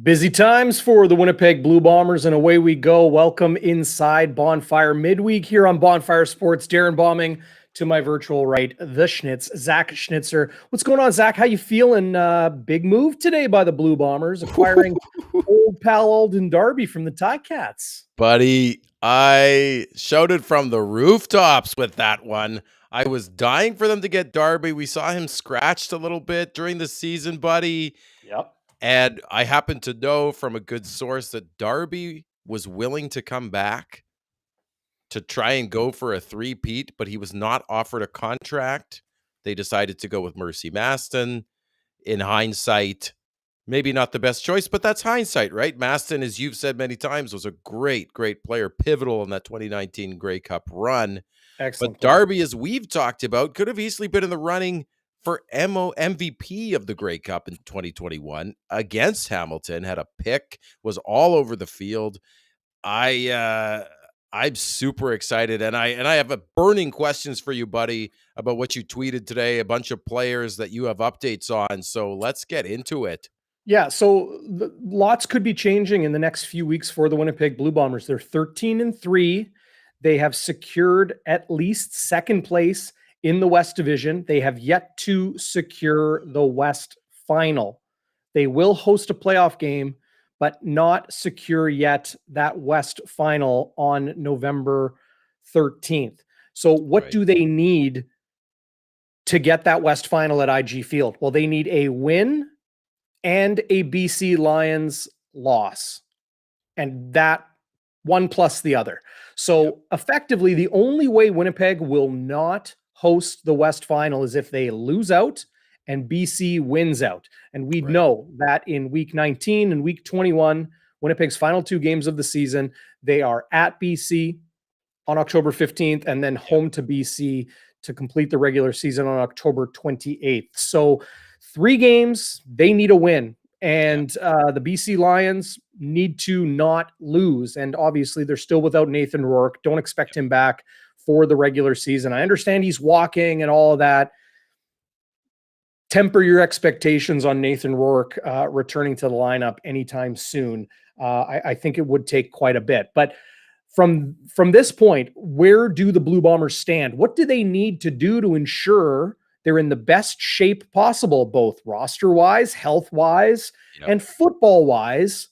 Busy times for the Winnipeg Blue Bombers, and away we go. Welcome inside Bonfire Midweek here on Bonfire Sports. Darren Bombing to my virtual right, the Schnitz, Zach Schnitzer. What's going on, Zach? How you feeling? Big move today by the Blue Bombers, acquiring old pal Alden Darby from the Ticats. Buddy, I shouted from the rooftops with that one. I was dying for them to get Darby. We saw him scratched a little bit during the season, buddy. Yep. And I happen to know from a good source that Darby was willing to come back to try and go for a three-peat, but he was not offered a contract. They decided to go with Mercy Maston. In hindsight, maybe not the best choice, but that's hindsight, right? Maston, as you've said many times, was a great player, pivotal in that 2019 Grey Cup run. Excellent. But Darby, as we've talked about, could have easily been in the running for MVP of the Grey Cup in 2021 against Hamilton, had a pick, was all over the field. I'm super excited, and I have a burning questions for you, buddy, about what you tweeted today, a bunch of players that you have updates on. So let's get into it. Yeah, so lots could be changing in the next few weeks for the Winnipeg Blue Bombers. They're 13-3. They have secured at least second place in the West Division. They have yet to secure the West Final. They will host a playoff game, but not secure yet that West Final on November 13th. So what do they need to get that West Final at IG Field? Well, they need a win and a BC Lions loss, and that one plus the other. So effectively, the only way Winnipeg will not host the West Final is if they lose out and BC wins out. And we know that in week 19 and week 21, Winnipeg's final two games of the season, they are at BC on October 15th and then home to BC to complete the regular season on October 28th. So 3 games, they need a win. And the BC Lions need to not lose. And obviously, they're still without Nathan Rourke. Don't expect him back for the regular season. I understand he's walking and all of that. Temper your expectations on Nathan Rourke returning to the lineup anytime soon. I think it would take quite a bit. But from this point, where do the Blue Bombers stand? What do they need to do to ensure they're in the best shape possible, both roster-wise, health-wise, and football-wise,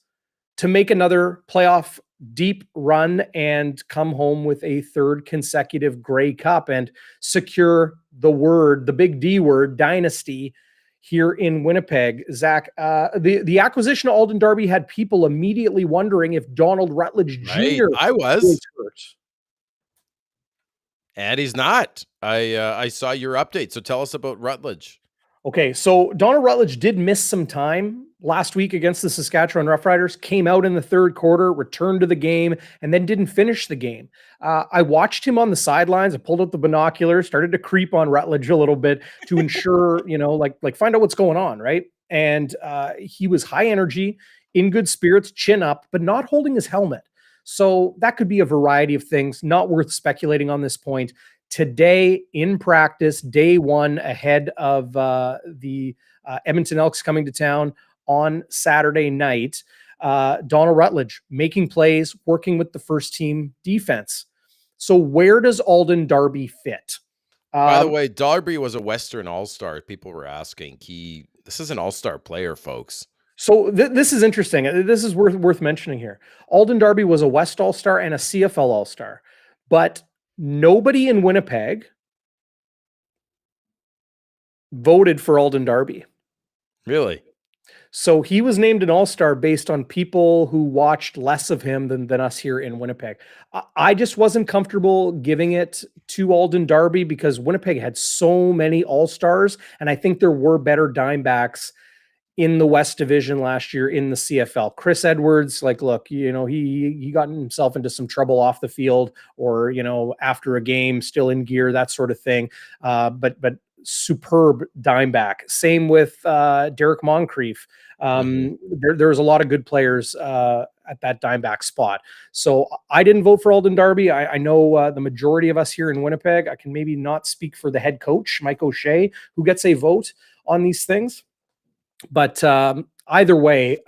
to make another playoff deep run and come home with a third consecutive Grey Cup and secure the big D word, dynasty, here in Winnipeg? Zach, the acquisition of Alden Darby had people immediately wondering if Donald Rutledge Jr. I was hurt. And he's not. I saw your update. So tell us about Rutledge. Okay, so Donald Rutledge did miss some time last week against the Saskatchewan Roughriders, came out in the third quarter, returned to the game, and then didn't finish the game. I watched him on the sidelines. I pulled out the binoculars, started to creep on Rutledge a little bit to ensure, like find out what's going on, right? And he was high energy, in good spirits, chin up, but not holding his helmet. So that could be a variety of things, not worth speculating on this point. Today in practice, day one, ahead of the Edmonton Elks coming to town on Saturday night, Donald Rutledge making plays, working with the first team defense. So where does Alden Darby fit? By the way, Darby was a Western All-Star. People were asking. This is an All-Star player, folks. So this is interesting. This is worth mentioning here. Alden Darby was a West All-Star and a CFL All-Star, but nobody in Winnipeg voted for Alden Darby. Really? So he was named an All-Star based on people who watched less of him than us here in Winnipeg. I just wasn't comfortable giving it to Alden Darby because Winnipeg had so many All-Stars, and I think there were better dime backs in the West Division last year in the CFL. Chris Edwards, look, he got himself into some trouble off the field or, after a game, still in gear, that sort of thing. But superb dime back. Same with Derek Moncrief. There was a lot of good players at that dime back spot. So I didn't vote for Alden Darby. I know the majority of us here in Winnipeg, I can maybe not speak for the head coach, Mike O'Shea, who gets a vote on these things. But either way,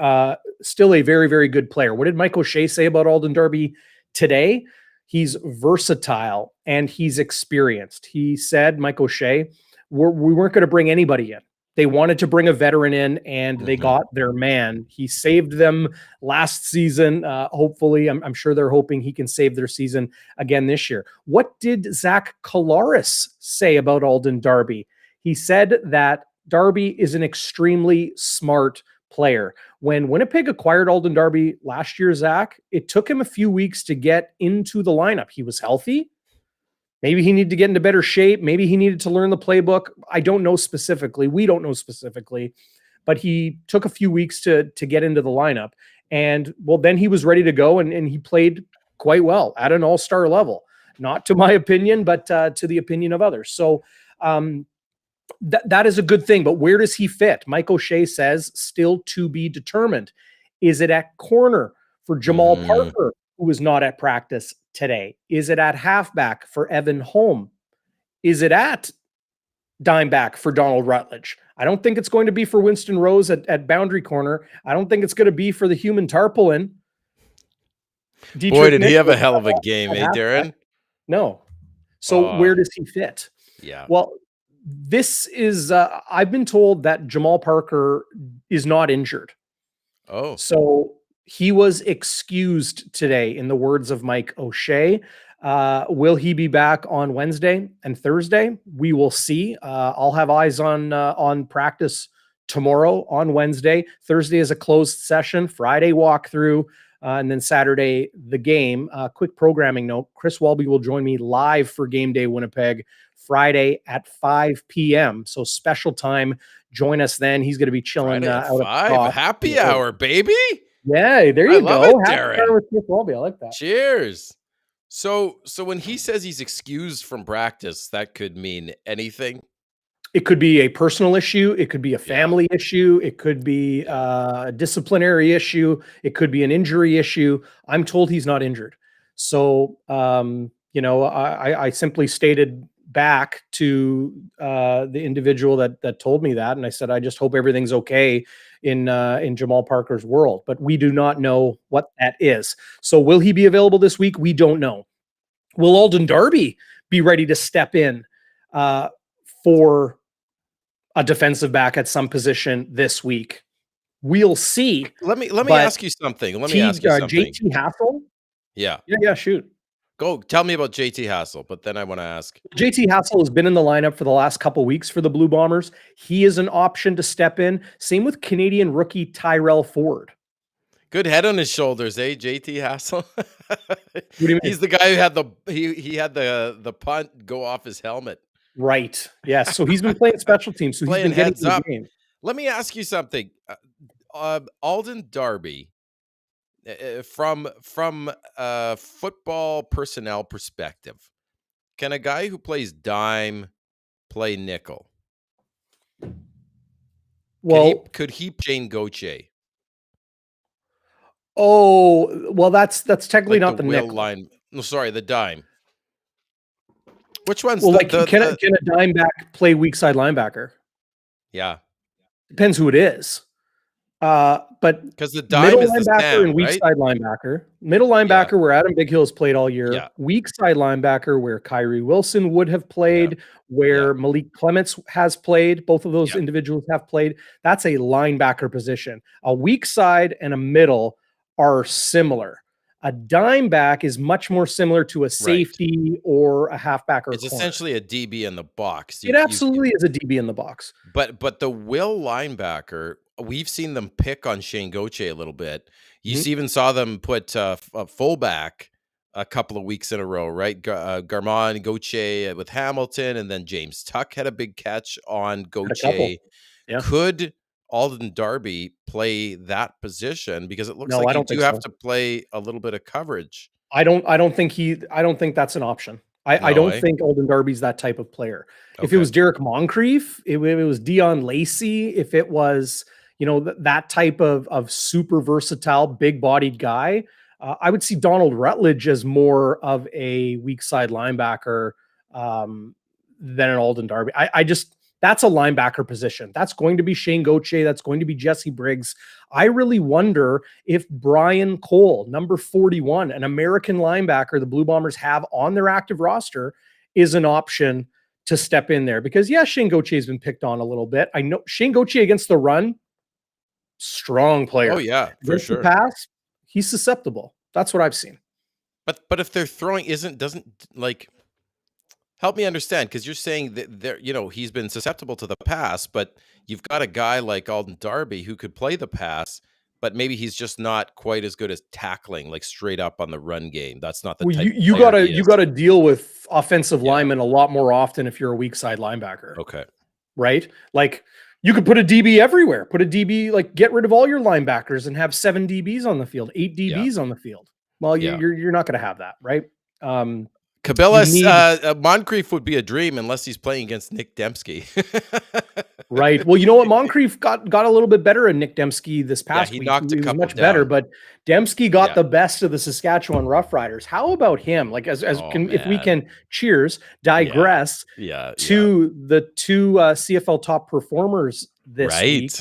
still a very, very good player. What did Mike O'Shea say about Alden Darby today? He's versatile and he's experienced. He said, Mike O'Shea, we weren't going to bring anybody in. They wanted to bring a veteran in, and they got their man. He saved them last season. Hopefully, I'm sure they're hoping he can save their season again this year. What did Zach Collaros say about Alden Darby? He said that Darby is an extremely smart player. When Winnipeg acquired Alden Darby last year, Zach, it took him a few weeks to get into the lineup. He was healthy. Maybe he needed to get into better shape. Maybe he needed to learn the playbook. I don't know specifically. We don't know specifically, but he took a few weeks to get into the lineup. And well, then he was ready to go, and he played quite well at an all-star level. Not to my opinion, but to the opinion of others. So that is a good thing. But where does he fit? Mike O'Shea says still to be determined. Is it at corner for Jamal Parker, who was not at practice today? Is it at halfback for Evan Holm? Is it at dimeback for Donald Rutledge? I don't think it's going to be for Winston Rose at boundary corner. I don't think it's going to be for the human tarpaulin. Boy, did he have a hell of a game, eh, Darren? No. So where does he fit? Yeah. Well, this is, I've been told that Jamal Parker is not injured. Oh. So he was excused today, in the words of Mike O'Shea. Will he be back on Wednesday and Thursday? We will see. I'll have eyes on practice tomorrow on Wednesday. Thursday is a closed session. Friday walkthrough, and then Saturday the game. Quick programming note: Chris Walby will join me live for Game Day Winnipeg Friday at 5 p.m. So special time. Join us then. He's going to be chilling out at 5. Happy hour, baby. Yeah, there you go. It, Happy hour with Chris Walby. I like that. Cheers. So when he says he's excused from practice, that could mean anything. It could be a personal issue. It could be a family issue. It could be a disciplinary issue. It could be an injury issue. I'm told he's not injured. So, I simply stated back to the individual that told me that, and I said, I just hope everything's okay in Jamal Parker's world. But we do not know what that is. So will he be available this week? We don't know. Will Alden Darby be ready to step in for a defensive back at some position this week? We'll see. Let me ask you something. JT Hassel? Yeah, shoot. Go tell me about JT Hassel, but then I want to ask. JT Hassel has been in the lineup for the last couple weeks for the Blue Bombers. He is an option to step in. Same with Canadian rookie Tyrell Ford. Good head on his shoulders, eh? JT Hassel. What do you mean? He's the guy who had he had the punt go off his helmet. Right. Yes. So he's been playing special teams. So playing he's been heads up. Game. Let me ask you something. Alden Darby, from a football personnel perspective, can a guy who plays dime play nickel? Well, could he Jane Gauthier? Oh, well, that's technically like not the nickel line. No, sorry, the dime. Which one's can a dime back play weak side linebacker? Yeah, depends who it is. But because the dime is the stand, and weak right? side linebacker, middle linebacker where Adam Bighill's played all year, weak side linebacker where Kyrie Wilson would have played, where Malik Clements has played. Both of those individuals have played. That's a linebacker position. A weak side and a middle are similar. A dime back is much more similar to a safety or a halfback or it's corner. Essentially a DB in the box. It absolutely is a DB in the box. But the will linebacker, we've seen them pick on Shane Gauthier a little bit. You even saw them put a fullback a couple of weeks in a row, right? Garmon, Gauthier with Hamilton, and then James Tuck had a big catch on Gauthier. Could Alden Darby play that position? Because it looks like you do have to play a little bit of coverage. I don't think that's an option. I don't think Alden Darby's that type of player. Okay. If it was Derek Moncrief, if it was Dion Lacey, if it was, that type of super versatile, big bodied guy, I would see Donald Rutledge as more of a weak side linebacker than an Alden Darby. That's a linebacker position. That's going to be Shane Gauthier. That's going to be Jesse Briggs. I really wonder if Brian Cole, number 41, an American linebacker the Blue Bombers have on their active roster, is an option to step in there. Because, yeah, Shane Gauthier has been picked on a little bit. I know Shane Gauthier against the run, strong player. Oh yeah, for Against the sure. pass, he's susceptible. That's what I've seen. But if their throwing doesn't like help me understand, because you're saying that he's been susceptible to the pass, but you've got a guy like Alden Darby who could play the pass, but maybe he's just not quite as good as tackling, like straight up on the run game. That's not the Well, type you of player gotta he you is. gotta deal with offensive Yeah. linemen a lot more often if you're a weak side linebacker. Okay. Right? Like you could put a DB everywhere. Put a DB, like get rid of all your linebackers and have 7 DBs on the field, 8 DBs on the field. Well, Yeah. you're not going to have that, right? Cabela's Moncrief would be a dream unless he's playing against Nick Dembski. Right. Well, you know what? Moncrief got a little bit better in Nick Dembski this past week. knocked a He was couple much better, down. but Dembski got Yeah. the best of the Saskatchewan Roughriders. How about him? Like if we can digress to the two CFL top performers this week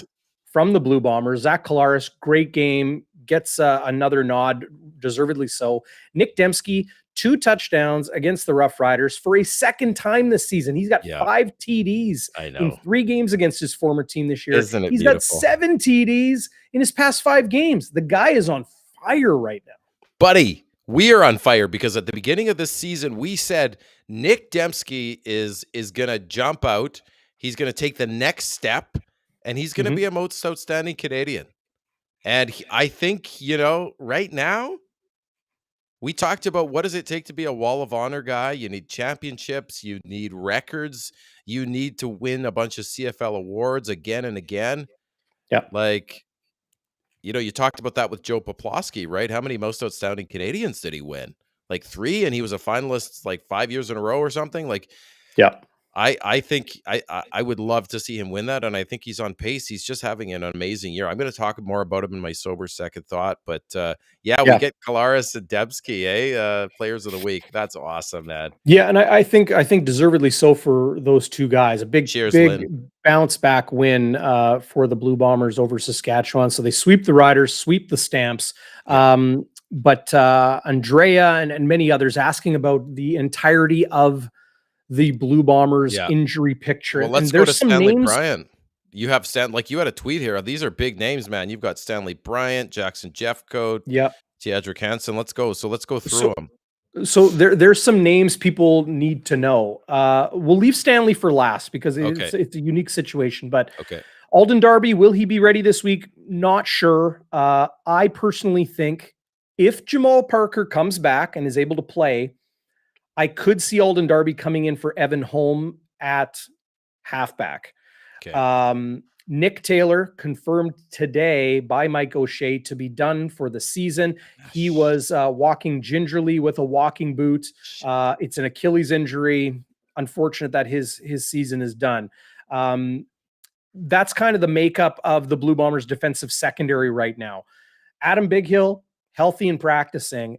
from the Blue Bombers. Zach Collaros, great game, gets another nod, deservedly so. Nick Dembski, 2 touchdowns against the Rough Riders for a second time this season. He's got 5 TDs in 3 games against his former team this year. Isn't it He's beautiful? got 7 TDs in his past 5 games. The guy is on fire right now. Buddy, we are on fire because at the beginning of this season, we said Nick Dembski is going to jump out. He's going to take the next step, and he's going to be a most outstanding Canadian. And I think, right now, we talked about what does it take to be a Wall of Honor guy. You need championships. You need records. You need to win a bunch of CFL awards again and again. Yeah. Like, you talked about that with Joe Poplawski, right? How many most outstanding Canadians did he win? Like 3, and he was a finalist like 5 years in a row or something. Like, yeah. I think I would love to see him win that, and I think he's on pace. He's just having an amazing year. I'm going to talk more about him in my sober second thought, but we get Collaros and Dembski, players of the week. That's awesome, man. Yeah, and I think deservedly so for those 2 guys. A big bounce back win for the Blue Bombers over Saskatchewan. So they sweep the Riders, sweep the Stamps. But Andrea and many others asking about the entirety of the Blue Bombers injury picture. Well, let's go to Stanley Bryant. You have you had a tweet here. These are big names, man. You've got Stanley Bryant, Jackson Jeffcoat, Teodric Hansen. Let's go through them. So there's some names people need to know. We'll leave Stanley for last because it's a unique situation. But Alden Darby, will he be ready this week? Not sure. I personally think if Jamal Parker comes back and is able to play, I could see Alden Darby coming in for Evan Holm at halfback. Nick Taylor confirmed today by Mike O'Shea to be done for the season. He was walking gingerly with a walking boot. It's an Achilles injury. Unfortunate that his season is done. That's kind of the makeup of the Blue Bombers defensive secondary right now. Adam Bighill, healthy and practicing.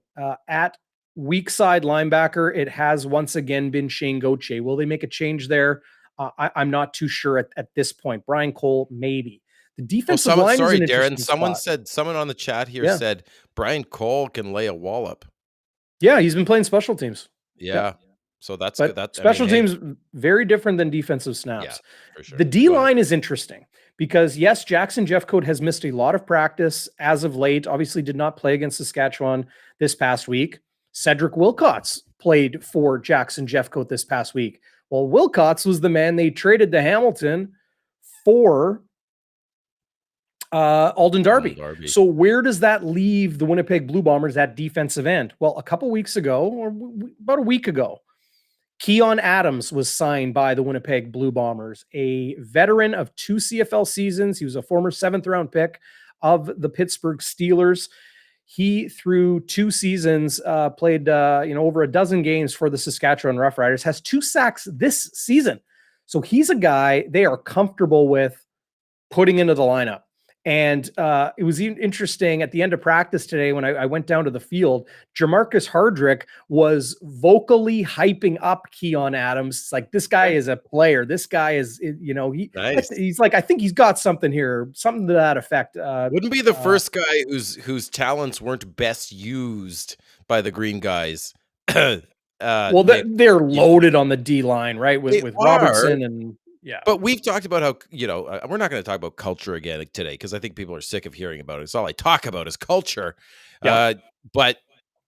At weak side linebacker, it has once again been Shane Gauthier. Will they make a change there? I'm not too sure at this point. Brian Cole, maybe. The defensive line. Sorry, Darren. Someone on the chat here said Brian Cole can lay a wallop. Yeah, he's been playing special teams. Yeah. So that's good. Special teams very different than defensive snaps. Yeah, for sure. The D line is interesting because yes, Jackson Jeffcoat has missed a lot of practice as of late. Obviously, did not play against Saskatchewan this past week. Cedric Wilcox played for Jackson Jeffcoat this past week. Well, Wilcox was the man they traded to Hamilton for Alden Darby. So where does that leave the Winnipeg Blue Bombers at defensive end? Well, a couple weeks ago, or about a week ago, Keon Adams was signed by the Winnipeg Blue Bombers, a veteran of 2 CFL seasons. He was a former 7th-round pick of the Pittsburgh Steelers. He, through 2 seasons, played over a dozen games for the Saskatchewan Roughriders, has 2 sacks this season. So he's a guy they are comfortable with putting into the lineup. And it was interesting at the end of practice today when I went down to the field. Jamarcus Hardrick was vocally hyping up Keon Adams. It's like, this guy is a player. This guy is, Nice. he's like, I think he's got something here, something to that effect. Wouldn't be the first guy whose talents weren't best used by the Green guys. Well, they're loaded on the D line, right? With Robertson and yeah. But we've talked about how, we're not going to talk about culture again today because I think people are sick of hearing about it. It's all I talk about is culture. Yeah. But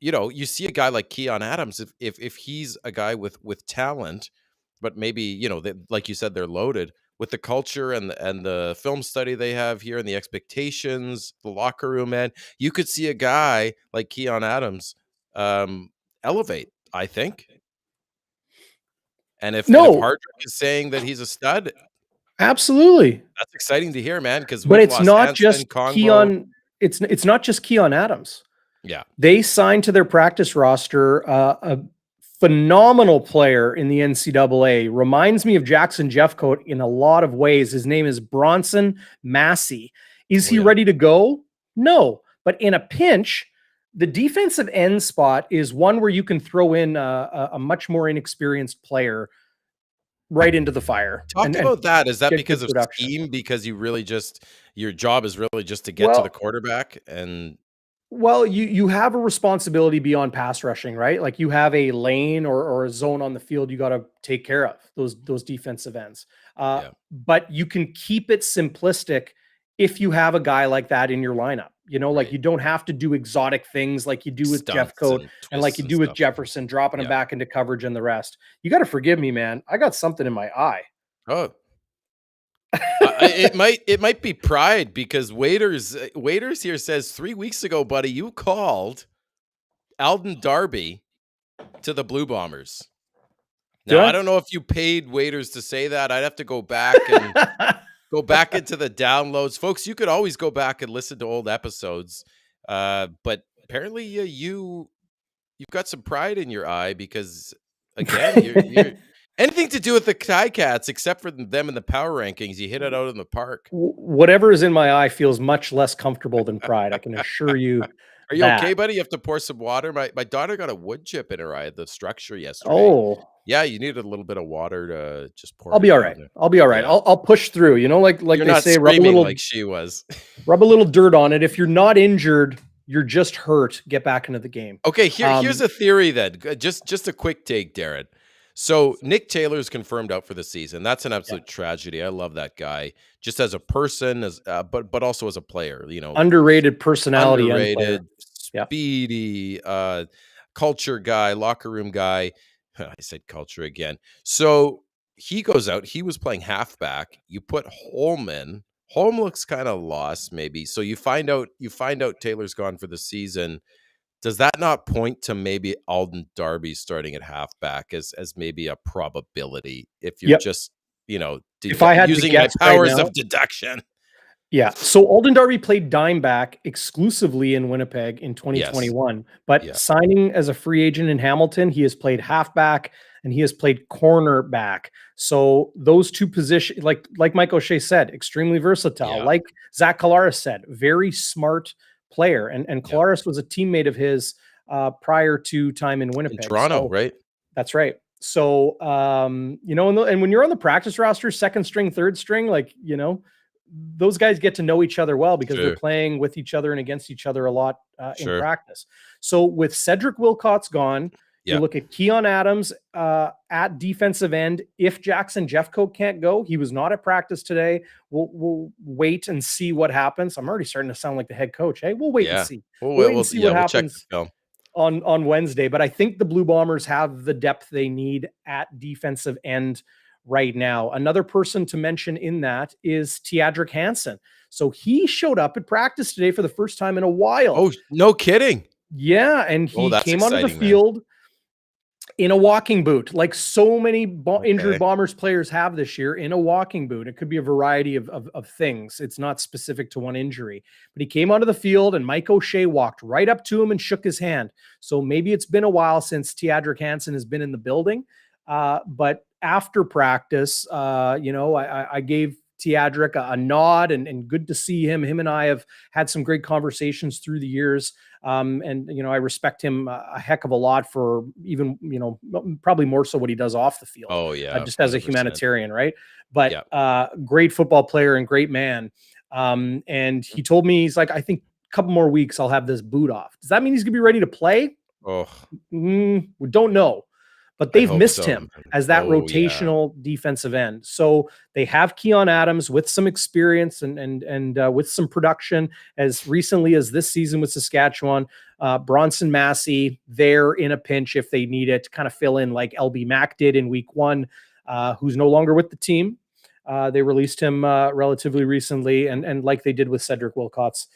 you see a guy like Keon Adams, if he's a guy with talent, but maybe like you said, they're loaded with the culture and the film study they have here and the expectations, the locker room, man. You could see a guy like Keon Adams elevate, I think. And if Hardrick is saying that he's a stud, absolutely, that's exciting to hear, man. Because but it's not just Keon. It's not just Keon Adams. Yeah, they signed to their practice roster a phenomenal player in the NCAA. Reminds me of Jackson Jeffcoat in a lot of ways. His name is Bronson Massey. Is he ready to go? No, but in a pinch, the defensive end spot is one where you can throw in a much more inexperienced player right into the fire. Talk about that. Is that because of scheme? Because you really your job is really just to get to the quarterback and. Well, you have a responsibility beyond pass rushing, right? Like you have a lane or a zone on the field you got to take care of, those defensive ends. But you can keep it simplistic if you have a guy like that in your lineup. Like you don't have to do exotic things like you do with Jeffcoat and like you do with Jefferson, dropping him back into coverage and the rest. You got to forgive me, man. I got something in my eye. Oh. It might be pride because Waiters here says 3 weeks ago, buddy, you called Alden Darby to the Blue Bombers. Now, I don't know if you paid Waiters to say that. I'd have to go back and go back into the downloads. Folks, you could always go back and listen to old episodes. But apparently you've got some pride in your eye because, again, you're anything to do with the Ticats, except for them in the power rankings, you hit it out in the park. Whatever is in my eye feels much less comfortable than pride. I can assure you. Are you okay, buddy? You have to pour some water. My daughter got a wood chip in her eye at the structure yesterday. Oh, yeah, you needed a little bit of water to just pour. I'll be all right. I'll be all right. Yeah. I'll push through. Like you're they not say, rub a little like she was. Rub a little dirt on it. If you're not injured, you're just hurt. Get back into the game. Okay, here's a theory then. Just a quick take, Darren. So Nick Taylor's confirmed out for the season. That's an absolute tragedy. I love that guy, just as a person, but also as a player. Underrated personality, underrated, speedy, culture guy, locker room guy. I said culture again. So he goes out. He was playing halfback. You put Holm looks kind of lost, maybe. So you find out Taylor's gone for the season. Does that not point to maybe Alden Darby starting at halfback as maybe a probability if you're just, if I had using to my guess powers right now, of deduction? Yeah. So Alden Darby played dime back exclusively in Winnipeg in 2021, but signing as a free agent in Hamilton, he has played halfback and he has played cornerback. So those two positions, like Mike O'Shea said, extremely versatile. Yeah. Like Zach Collaros said, very smart player. And Collaros was a teammate of his prior to time in Winnipeg. In Toronto, right? That's right. So, and when you're on the practice roster, second string, third string, those guys get to know each other well because they're playing with each other and against each other a lot in practice. So with Cedric Wilcott's gone, you look at Keon Adams at defensive end. If Jackson Jeffcoat can't go, he was not at practice today. We'll wait and see what happens. I'm already starting to sound like the head coach. Hey, we'll wait and see. We'll see what happens on Wednesday. But I think the Blue Bombers have the depth they need at defensive end right now. Another person to mention in that is Teadric Hansen. So he showed up at practice today for the first time in a while. Oh, no kidding. Yeah. And he came onto the field in a walking boot, like so many injured Bombers players have this year, in a walking boot. It could be a variety of things. It's not specific to one injury, but he came onto the field and Mike O'Shea walked right up to him and shook his hand. So maybe it's been a while since Teadric Hansen has been in the building. But after practice, I gave Teodric a nod and good to see him. Him and I have had some great conversations through the years. And, I respect him a heck of a lot for even, probably more so what he does off the field. Oh, yeah. Just as a 100%. humanitarian, right? But great football player and great man. And he told me, he's like, I think a couple more weeks, I'll have this boot off. Does that mean he's going to be ready to play? Oh, We don't know. But they've missed him as that rotational defensive end. So they have Keon Adams with some experience and with some production as recently as this season with Saskatchewan. Bronson Massey there in a pinch if they need it to kind of fill in like LB Mack did in week 1, who's no longer with the team. They released him relatively recently and like they did with Cedric Wilcox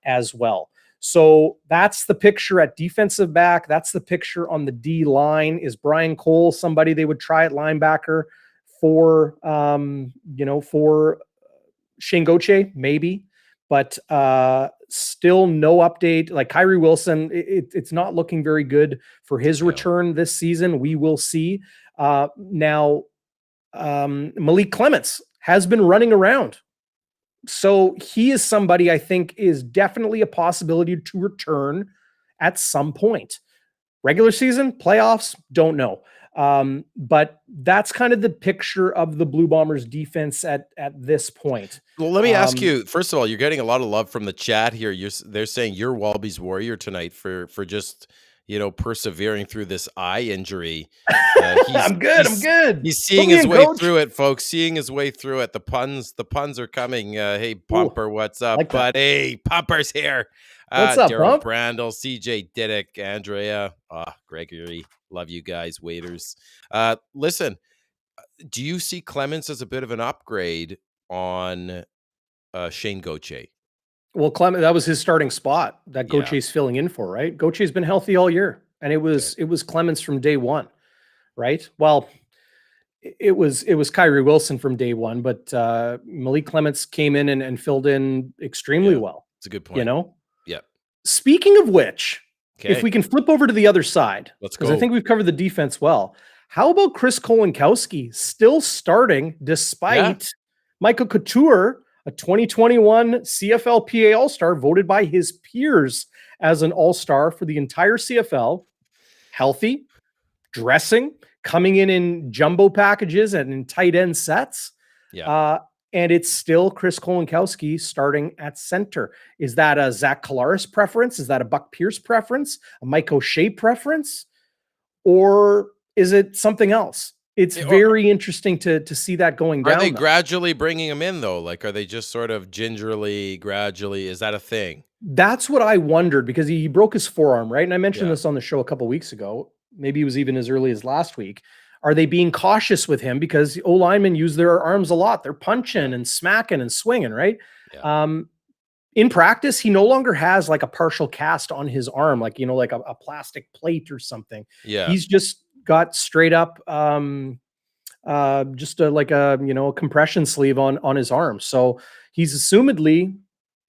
as well. So that's the picture at defensive back. That's the picture on the D line. Is Brian Cole somebody they would try at linebacker for, for Shane Gauthier? Maybe, but still no update. Like Kyrie Wilson, it's not looking very good for his return this season. We will see. Now, Malik Clements has been running around. So he is somebody I think is definitely a possibility to return at some point. Regular season, playoffs, don't know. But that's kind of the picture of the Blue Bombers defense at this point. Well, let me ask you, first of all, you're getting a lot of love from the chat here. They're saying you're Walby's warrior tonight for just, persevering through this eye injury. I'm good. He's seeing his way through it, folks. Seeing his way through it. The puns are coming. Hey, Pumper, what's up? Like but hey, Pumper's here. What's up, Daryl Pump? Brandel, CJ Diddick, Andrea, Gregory. Love you guys, waiters. Listen, do you see Clements as a bit of an upgrade on Shane Gauthier? Well, Clement, that was his starting spot that Gauthier's filling in for, right? Gauthier's been healthy all year, and it was Clements from day one, right? Well, it was Kyrie Wilson from day one, but Malik Clements came in and filled in extremely well. It's a good point. Yeah. Speaking of which, if we can flip over to the other side, let's go. Because I think we've covered the defense well. How about Chris Kolinkowski still starting despite Michael Couture, a 2021 CFL PA All-Star, voted by his peers as an All-Star for the entire CFL, healthy, dressing, coming in jumbo packages and in tight end sets. And it's still Chris Kolinkowski starting at center. Is that a Zach Collaros preference? Is that a Buck Pierce preference? A Mike O'Shea preference? Or is it something else? It's very interesting to see that going down. Are they gradually bringing him in, though? Like, are they just sort of gingerly, gradually? Is that a thing? That's what I wondered, because he broke his forearm, right? And I mentioned this on the show a couple weeks ago. Maybe it was even as early as last week. Are they being Cautious with him? Because O-linemen use their arms a lot. They're punching and smacking and swinging, right? In practice, he no longer has like a partial cast on his arm, like, like a plastic plate or something. He's just got straight up just a compression sleeve on his arm. So he's assumedly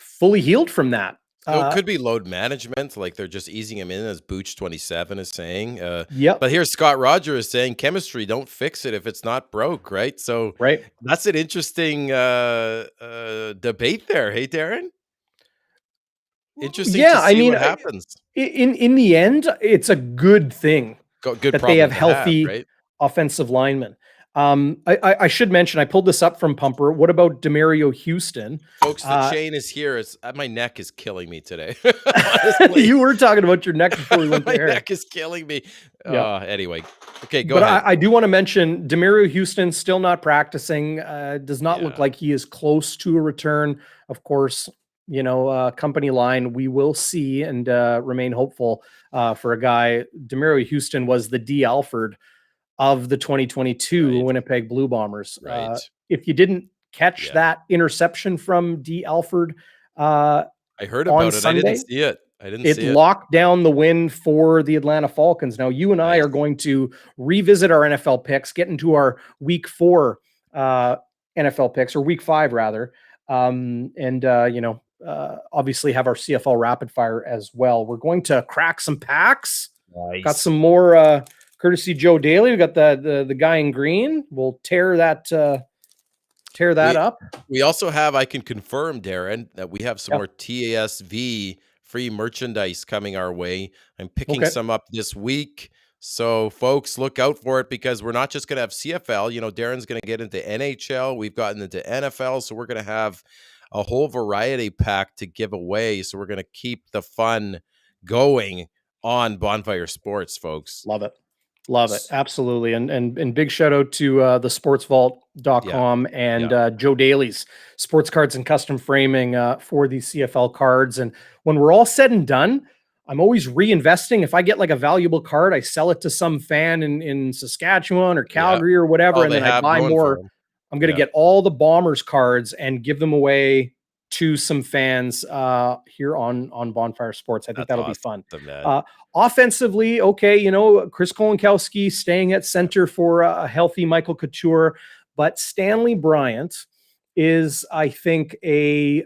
fully healed from that. So it could be load management, like they're just easing him in, as Booch27 is saying. But here Scott Roger is saying chemistry, don't fix it if it's not broke, right? So that's an interesting debate there. Hey, Darren? Interesting to see what happens. In the end, it's a good thing that they have healthy offensive linemen. I should mention, I pulled this up from Pumper. What about Demario Houston? Folks, the chain is here. My neck is killing me today. You were talking about your neck before we went there. My neck is killing me. Anyway, okay, go ahead. I do want to mention Demario Houston still not practicing. Does not look like he is close to a return. Of course, company line, we will see and remain hopeful for a guy. Demario Houston was the D. Alford of the 2022 Winnipeg Blue Bombers. If you didn't catch that interception from D. Alford, I heard about it. Sunday, I didn't see it. It locked down the win for the Atlanta Falcons. Now, you and I are going to revisit our NFL picks, get into our week 4 NFL picks, or week 5 rather. Obviously have our CFL rapid fire as well. We're going to crack some packs. Got some more courtesy Joe Daly. We got the guy in green. We'll tear that tear that up. We also have, I can confirm, Darren, that we have some Yeah. more TASV free merchandise coming our way. I'm picking Okay. some up this week. So, folks, look out for it, because we're not just going to have CFL. You know, Darren's going to get into NHL. We've gotten into NFL. So we're going to have a whole variety pack to give away. So we're going to keep the fun going on Bonfire Sports, folks. Love it. Love it. Absolutely. And big shout out to thesportsvault.com and Joe Daly's Sports Cards and Custom Framing for these CFL cards. And when we're all said and done, I'm always reinvesting. If I get like a valuable card, I sell it to some fan in Saskatchewan or Calgary or whatever, and then I buy more. I'm going to get all the Bombers cards and give them away to some fans here on Bonfire Sports. I think that'll be fun. Offensively, okay, you know, Chris Kolinkowski staying at center for a healthy Michael Couture, but Stanley Bryant is, I think, a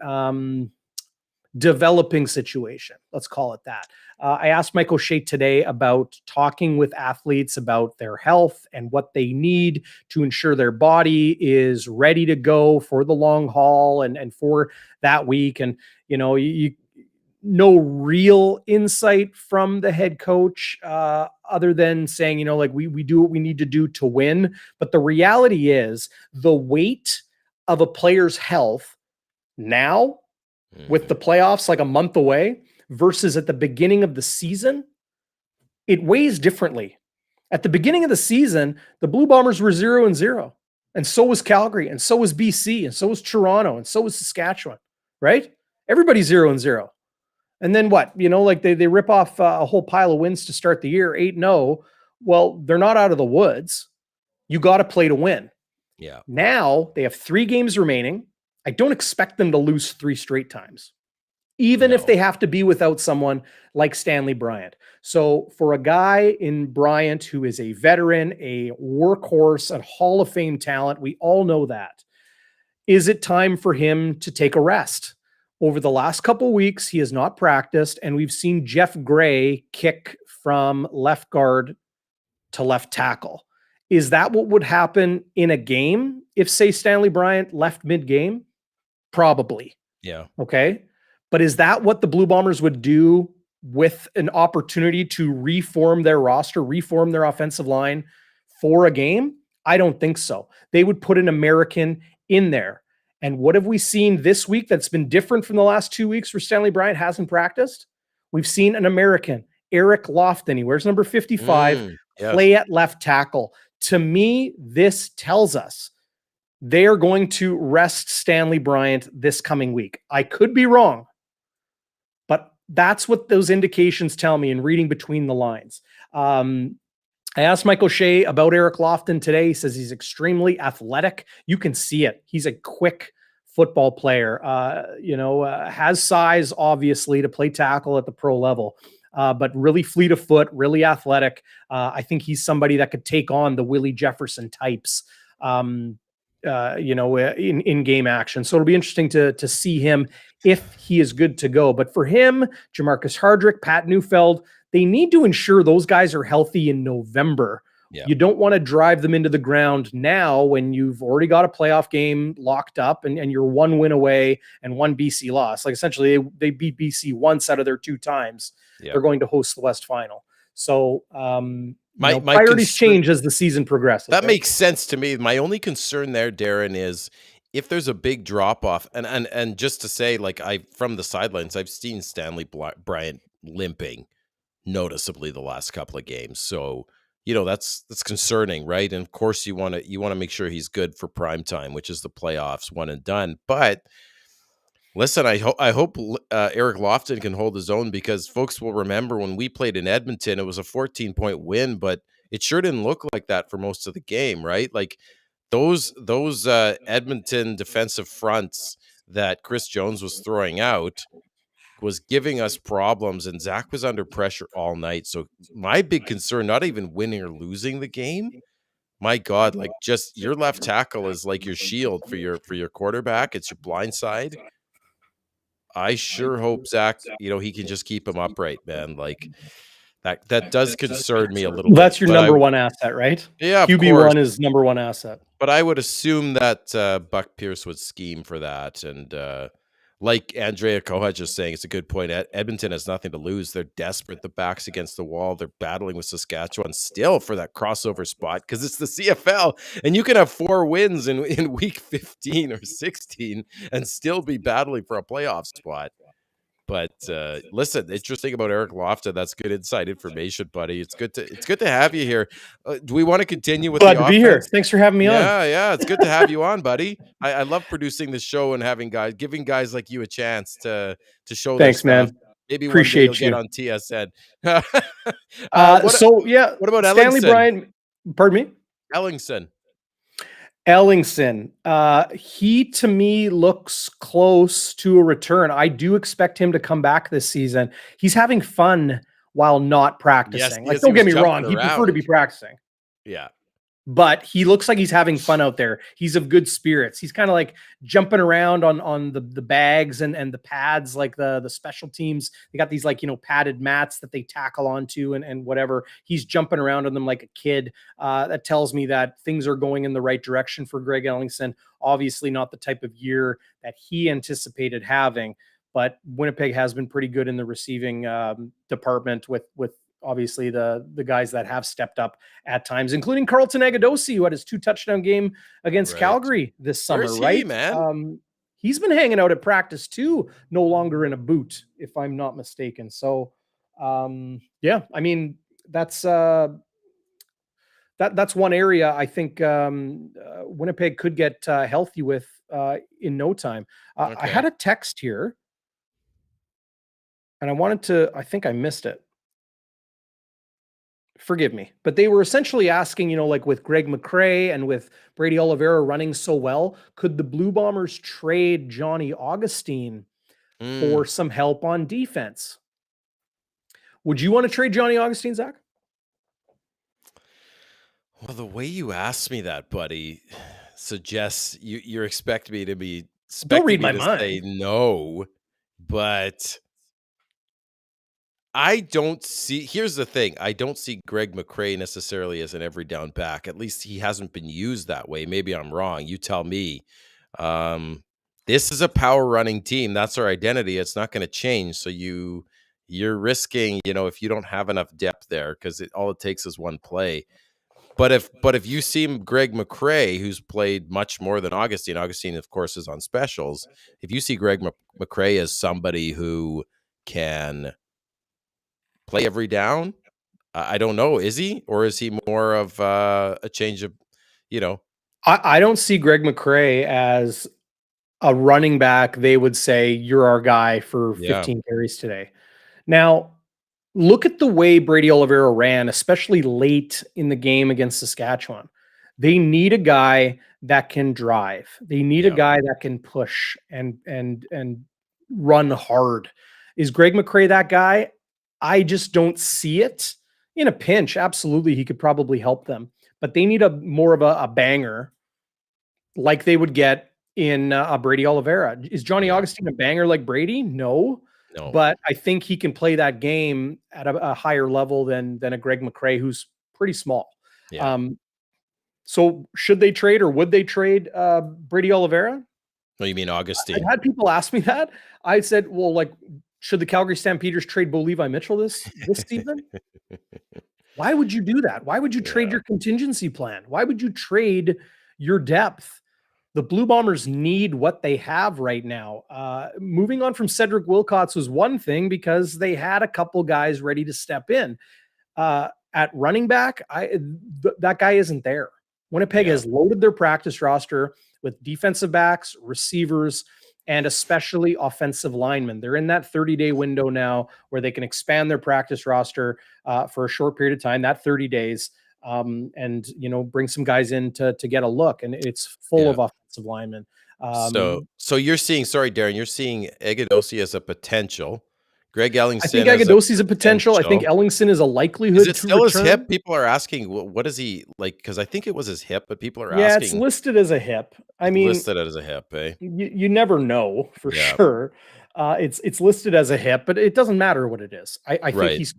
developing situation. Let's call it that. I asked Mike O'Shea today about talking with athletes about their health and what they need to ensure their body is ready to go for the long haul and for that week. And, you know, no real insight from the head coach other than saying, you know, like we do what we need to do to win. But the reality is the weight of a player's health now with the playoffs like a month away versus at the beginning of the season, it weighs differently. At the beginning of the season, the Blue Bombers were 0-0. And so was Calgary, and so was BC, and so was Toronto, and so was Saskatchewan, right? Everybody's 0-0. And then what? You know, like they rip off a whole pile of wins to start the year, 8-0. Well, they're not out of the woods. You got to play to win. Yeah. Now they have 3 games remaining. I don't expect them to lose 3 straight times, even if they have to be without someone like Stanley Bryant. So for a guy in Bryant who is a veteran, a workhorse, a Hall of Fame talent, we all know that. Is it time for him to take a rest? Over the last couple of weeks, he has not practiced, and we've seen Jeff Gray kick from left guard to left tackle. Is that what would happen in a game if, say, Stanley Bryant left mid-game? Probably. Yeah. Okay. But is that what the Blue Bombers would do with an opportunity to reform their roster, reform their offensive line for a game? I don't think so. They would put an American in there. And what have we seen this week that's been different from the last 2 weeks where Stanley Bryant hasn't practiced? We've seen an American, Eric Lofton. He wears number 55, play at left tackle. To me, this tells us they are going to rest Stanley Bryant this coming week. I could be wrong, but that's what those indications tell me in reading between the lines. I asked Mike O'Shea about Eric Lofton today. He says he's extremely athletic. You can see it. He's a quick football player, has size, obviously, to play tackle at the pro level, but really fleet of foot, really athletic. I think he's somebody that could take on the Willie Jefferson types, in game action. So it'll be interesting to see him if he is good to go. But for him, Jamarcus Hardrick, Pat Neufeld, they need to ensure those guys are healthy in November. Yeah. You don't want to drive them into the ground now when you've already got a playoff game locked up and you're 1 win away and 1 BC loss. Like essentially they beat BC once out of their 2 times. Yeah. They're going to host the West Final. So my priorities change as the season progresses. That makes sense to me. My only concern there, Darren, is if there's a big drop off, and just to say, like, from the sidelines, I've seen Stanley Bryant limping noticeably the last couple of games. So, that's concerning, right? And of course, you want to make sure he's good for prime time, which is the playoffs, one and done. But listen, I hope Eric Lofton can hold his own, because folks will remember when we played in Edmonton, it was a 14-point win, but it sure didn't look like that for most of the game, right? Like those Edmonton defensive fronts that Chris Jones was throwing out was giving us problems, and Zach was under pressure all night. So my big concern, not even winning or losing the game, my God, like just your left tackle is like your shield for your quarterback. It's your blind side. I sure hope Zach, he can just keep him upright, man. Like That does concern me a little Well, bit. that's your number one asset, right? Yeah, of QB1 course. is number one asset. But I would assume that Buck Pierce would scheme for that. And like Andrea Kohaj just saying, it's a good point. Edmonton has nothing to lose. They're desperate. The back's against the wall. They're battling with Saskatchewan still for that crossover spot because it's the CFL. And you can have 4 wins in week 15 or 16 and still be battling for a playoff spot. But listen, interesting about Eric Lofton. That's good inside information, buddy. It's good to have you here. Do we want to continue with Glad the to be here. offense? Thanks for having me on. Yeah, it's good to have you on, buddy. I love producing this show and giving guys like you a chance to show Thanks, their stuff. man. Maybe Appreciate one day you'll you. get on TSN. What about Stanley Ellingson? Bryan? Pardon me. Ellingson, he to me looks close to a return. I do expect him to come back this season. He's having fun while not practicing. Yes, don't get me wrong, he'd prefer to be practicing. Yeah. But he looks like he's having fun out there. He's of good spirits. He's kind of like jumping around on the bags and the pads, like the special teams. They got these padded mats that they tackle onto and whatever. He's jumping around on them like a kid. That tells me that things are going in the right direction for Greg Ellingson. Obviously not the type of year that he anticipated having, but Winnipeg has been pretty good in the receiving department with obviously the guys that have stepped up at times, including Carlton Agadosi, who had his 2 touchdown game against Calgary this summer. Where's right, he, man? He's been hanging out at practice too, no longer in a boot, if I'm not mistaken. So, yeah, I mean, that's one area I think Winnipeg could get healthy with in no time. Okay. I had a text here, and I think I missed it. Forgive me, but they were essentially asking, like with Greg McCrae and with Brady Oliveira running so well, could the Blue Bombers trade Johnny Augustine for some help on defense? Would you want to trade Johnny Augustine, Zach? Well, the way you asked me that, buddy, suggests you're expecting me to be Don't read my mind. Say no, but I don't see. Here's the thing: I don't see Greg McCrae necessarily as an every down back. At least he hasn't been used that way. Maybe I'm wrong. You tell me. This is a power running team. That's our identity. It's not going to change. So you're risking, if you don't have enough depth there, because all it takes is one play. But if you see Greg McCrae, who's played much more than Augustine, of course, is on specials. If you see Greg McCrae as somebody who can play every down, I don't know. Is he, or is he more of a change of, I don't see Greg McCrae as a running back. They would say, you're our guy for 15 carries today. Now, look at the way Brady Oliveira ran, especially late in the game against Saskatchewan. They need a guy that can drive. They need a guy that can push and run hard. Is Greg McCrae that guy? I just don't see it. In a pinch, absolutely, he could probably help them. But they need more of a banger like they would get in Brady Oliveira. Is Johnny Augustine a banger like Brady? No. But I think he can play that game at a higher level than a Greg McCrae, who's pretty small. Yeah. So should they trade, or would they trade Brady Oliveira? No, you mean Augustine? I've had people ask me that. I said, well, should the Calgary Stampeders trade Bo Levi Mitchell this season? Why would you do that? Why would you trade your contingency plan? Why would you trade your depth? The Blue Bombers need what they have right now. Moving on from Cedric Wilcox was one thing because they had a couple guys ready to step in. At running back, that guy isn't there. Winnipeg has loaded their practice roster with defensive backs, receivers, and especially offensive linemen. They're in that 30-day window now where they can expand their practice roster for a short period of time, that 30 days, and bring some guys in to get a look. And it's full of offensive linemen. So you're seeing, sorry, Darren, you're seeing Agadosi as a potential. Greg Ellingson. I think Agadosi's a potential. I think Ellingson is a likelihood. Is it still his hip? People are asking, what is he like? Because I think it was his hip, but people are asking. Yeah, it's listed as a hip. I mean, listed as a hip, eh? You never know for sure. It's listed as a hip, but it doesn't matter what it is. I think he's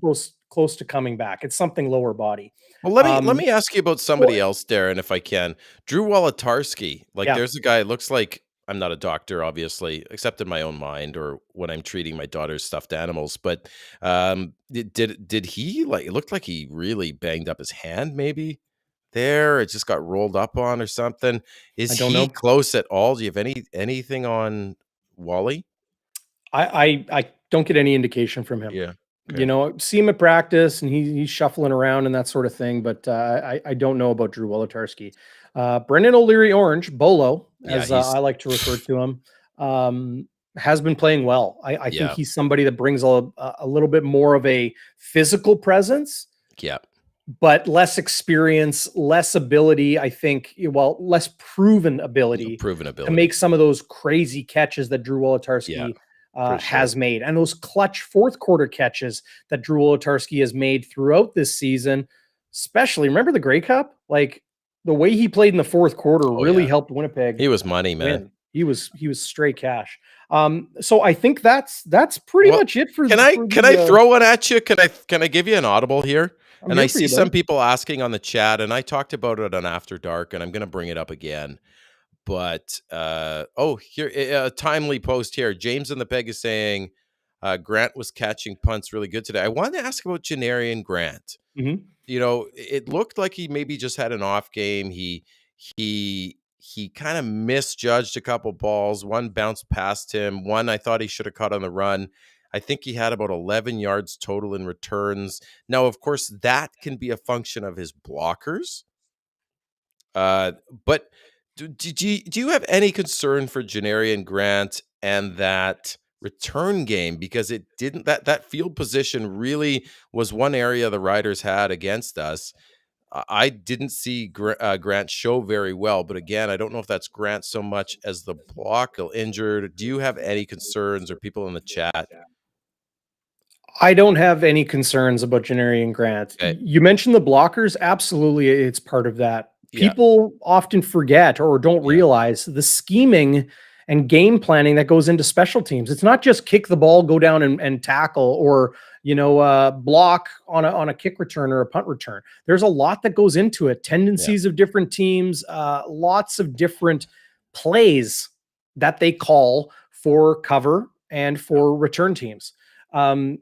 close to coming back. It's something lower body. Well, let me ask you about Well, somebody else, Darren, if I can. Drew Wolotarski. Like, yeah, there's a guy. It looks like I'm not a doctor, obviously, except in my own mind or when I'm treating my daughter's stuffed animals. But did he like? It looked like he really banged up his hand. Maybe there, it just got rolled up on or something. Is I don't he know. close at all? Do you have anything on Wally? I don't get any indication from him. Yeah. You Okay. know, see him at practice and he's shuffling around and that sort of thing, but I don't know about Drew Wolotarski. Brendan O'Leary Orange, Bolo, Yeah. as He's I like to refer to him, has been playing well. I think yeah. he's somebody that brings a little bit more of a physical presence, Yeah. but less experience, less ability. I think, well, less proven ability Proven to make ability. some of those crazy catches that Drew Yeah. Wolotarski For sure. has made, and those clutch fourth quarter catches that Drew Wolotarski has made throughout this season. Especially, remember the Grey Cup? Like the way he played in the fourth quarter Oh really yeah. helped Winnipeg He was money, man. win. He was straight cash. So I think that's pretty Well, much it for can I the. throw one at you? Can I give you an audible here? I'm And I here for see you, some buddy. people asking on the chat, and I talked about it on After Dark, and I'm going to bring it up again. But here a timely post here. James in the Peg is saying Grant was catching punts really good today. I wanted to ask about Janarian Grant. Mhm. You know, it looked like he maybe just had an off game. He kind of misjudged a couple balls. One bounced past him. One I thought he should have caught on the run. I think he had about 11 yards total in returns. Now, of course, that can be a function of his blockers. But do you have any concern for Janarian Grant and that return game? Because it didn't that field position really was one area the Riders had against us. I didn't see Grant show very well, but again, I don't know if that's Grant so much as the block injured. Do you have any concerns or people in the chat? I don't have any concerns about Janarian Grant. Okay. You mentioned the blockers. Absolutely, it's part of that. Yeah. People often forget or don't Yeah. realize the scheming and game planning that goes into special teams. It's not just kick the ball, go down and tackle, or block on a kick return or a punt return. There's a lot that goes into it. Yeah. Tendencies of different teams, lots of different plays that they call for cover and for return teams.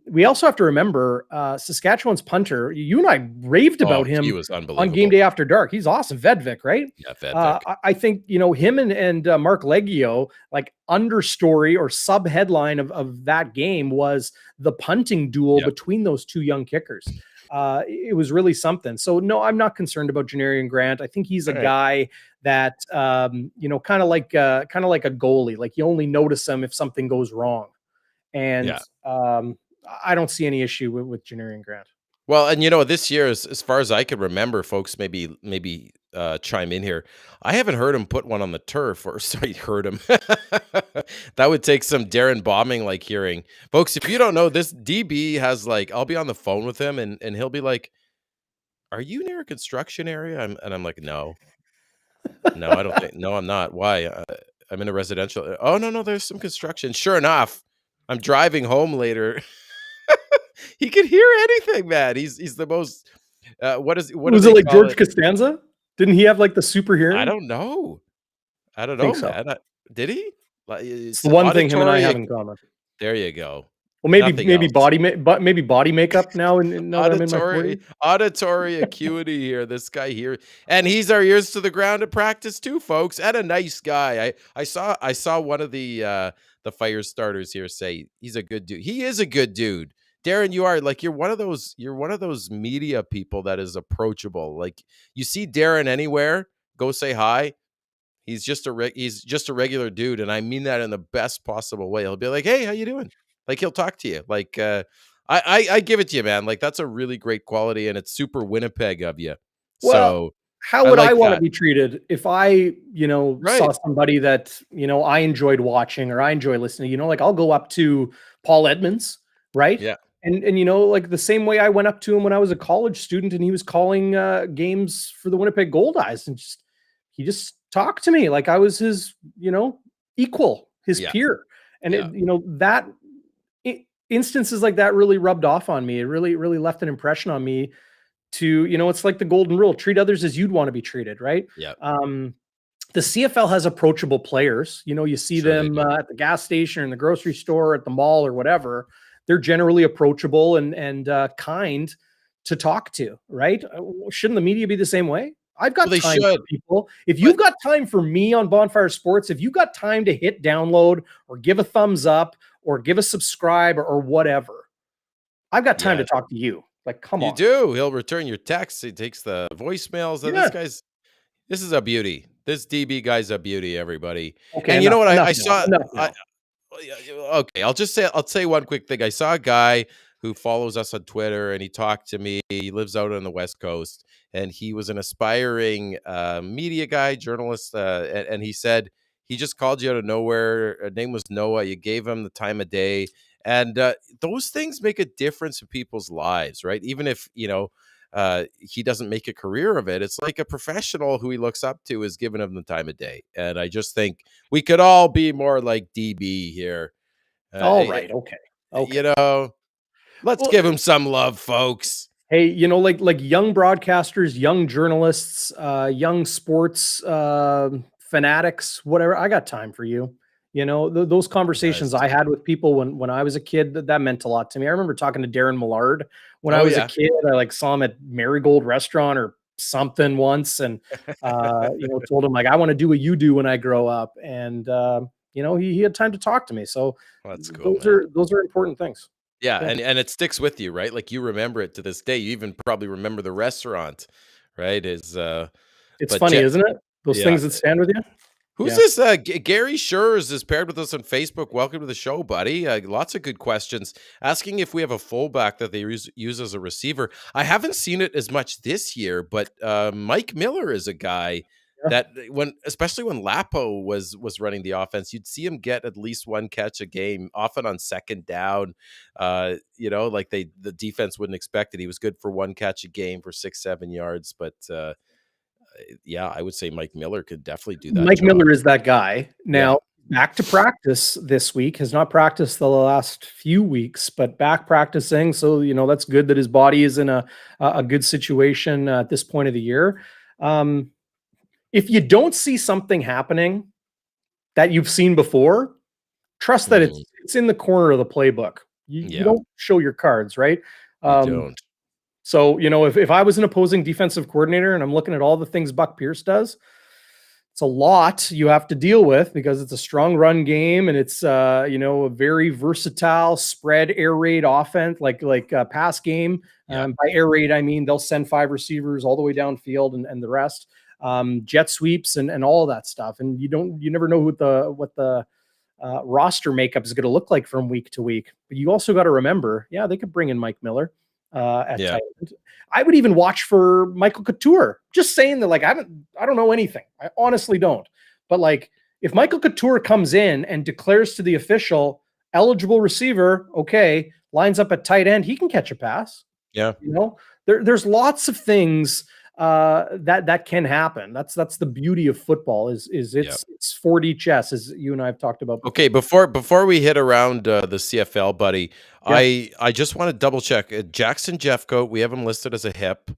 We also have to remember Saskatchewan's punter. You and I raved Oh, about he him was on Game unbelievable. Day After Dark. He's awesome, Vedvik, right? Yeah, Vedvik. I think him and Mark Leggio, like understory or sub headline of that game was the punting duel Yeah. between those two young kickers. It was really something. So no, I'm not concerned about Janarian Grant. I think he's a All right. guy that kind of like a goalie. Like you only notice him if something goes wrong. And Yeah. I don't see any issue with Janarian Grant. Well, and this year, as far as I could remember, folks maybe chime in here. I haven't heard him put one on the turf, or sorry, heard him. That would take some Darren bombing like hearing, folks. If you don't know, this DB has I'll be on the phone with him, and he'll be like, "Are you near a construction area?" And I'm like, "No, no, I don't think. No, I'm not. Why? I'm in a residential. Oh no, there's some construction. Sure enough, I'm driving home later." He can hear anything, man. He's the most. What do Was they it like call George it? Costanza? Didn't he have like the super I hearing? don't know. I don't I think know, so. man. Did he? It's It's the one thing him and I auditory. have in common. There you go. Well, Nothing else. maybe body makeup now, and now that I'm in my Auditory 40s. auditory acuity here. This guy here, and he's our ears to the ground at practice too, folks. And a nice guy. I saw one of the fire starters here say he's a good dude. He is a good dude. Darren, you are you're one of those media people that is approachable. Like you see Darren anywhere, go say hi. He's just a regular dude, and I mean that in the best possible way. He'll be like, "Hey, how you doing?" Like he'll talk to you. I give it to you, man. Like that's a really great quality, and it's super Winnipeg of you. Well, So how I would I like want to that. be treated if I, saw Right? somebody that, I enjoyed watching or I enjoy listening, like I'll go up to Paul Edmonds, right? Yeah, And like the same way I went up to him when I was a college student and he was calling games for the Winnipeg Gold Eyes and he just talked to me like I was his, equal, his yeah, peer. And yeah, that instances like that really rubbed off on me. It really, really left an impression on me to, it's like the golden rule, treat others as you'd want to be treated, right? Yeah, The CFL has approachable players. You see sure they them do. at the gas station or in the grocery store, at the mall or whatever. They're generally approachable and kind to talk to, right? Shouldn't the media be the same way? I've Well, got they time should, for people. If but you've got time for me on Bonfire Sports, if you've got time to hit download or give a thumbs up or give a subscribe or whatever, I've got time yeah, to talk to you. Like, come you on. do. He'll return your texts. He takes the voicemails. Yeah. This is a beauty. This DB guy's a beauty, everybody. Okay. And you know Enough. what? I Enough now. saw. Enough now. Okay, I'll say one quick thing. I saw a guy who follows us on Twitter, and he talked to me. He lives out on the West Coast, and he was an aspiring media guy, journalist, and he said he just called you out of nowhere. Her name was Noah. You gave him the time of day, and those things make a difference in people's lives, right? Even if he doesn't make a career of it, it's like a professional who he looks up to is giving him the time of day, and I just think we could all be more like DB here. All Uh, right. Okay. you Okay. know, let's Well, give him some love, folks. hey, like young broadcasters, young journalists, young sports fanatics, whatever. I got time for you. Those He does. conversations I had with people when I was a kid, that meant a lot to me. I remember talking to Darren Millard when I Oh was a yeah. kid. I like saw him at Marigold Restaurant or something once, and told him like, I want to do what you do when I grow up. And he had time to talk to me. So That's cool, those man. are important things. Yeah, Yeah. and it sticks with you, right? Like you remember it to this day. You even probably remember the restaurant, right? It's But funny, isn't it? Those yeah. things that stand with you. Who's Yeah. this? Gary Schurz is paired with us on Facebook. Welcome to the show, buddy. Lots of good questions. Asking if we have a fullback that they use as a receiver. I haven't seen it as much this year, but Mike Miller is a guy Yeah. that especially when Lapo was running the offense, you'd see him get at least one catch a game, often on second down. Like the defense wouldn't expect it. He was good for one catch a game for 6-7 yards, but. Yeah, I would say Mike Miller could definitely do that Mike job. Miller is that guy. Yeah. Now, back to practice this week. Has not practiced the last few weeks, but back practicing. So, that's good that his body is in a good situation at this point of the year. If you don't see something happening that you've seen before, trust that Mhm. it's in the corner of the playbook. You Yeah, don't show your cards, right? you Um, don't. So, if I was an opposing defensive coordinator and I'm looking at all the things Buck Pierce does, it's a lot you have to deal with because it's a strong run game and it's a very versatile spread air raid offense, like pass game. Yeah. By air raid, I mean they'll send 5 receivers all the way downfield and the rest, jet sweeps and all of that stuff. And you never know what the roster makeup is going to look like from week to week. But you also got to remember, yeah, they could bring in Mike Miller at Yeah. tight end. I would even watch for Michael Couture. Just saying that, like, I don't know anything. I honestly don't. But like, if Michael Couture comes in and declares to the official eligible receiver, okay, lines up at tight end, he can catch a pass. Yeah. There's lots of things that can happen. That's the beauty of football is it's 4D chess, as you and I have talked about before. Okay, before we hit around the CFL, buddy, Yeah. I just want to double check. Jackson Jeffcoat, we have him listed as a hip.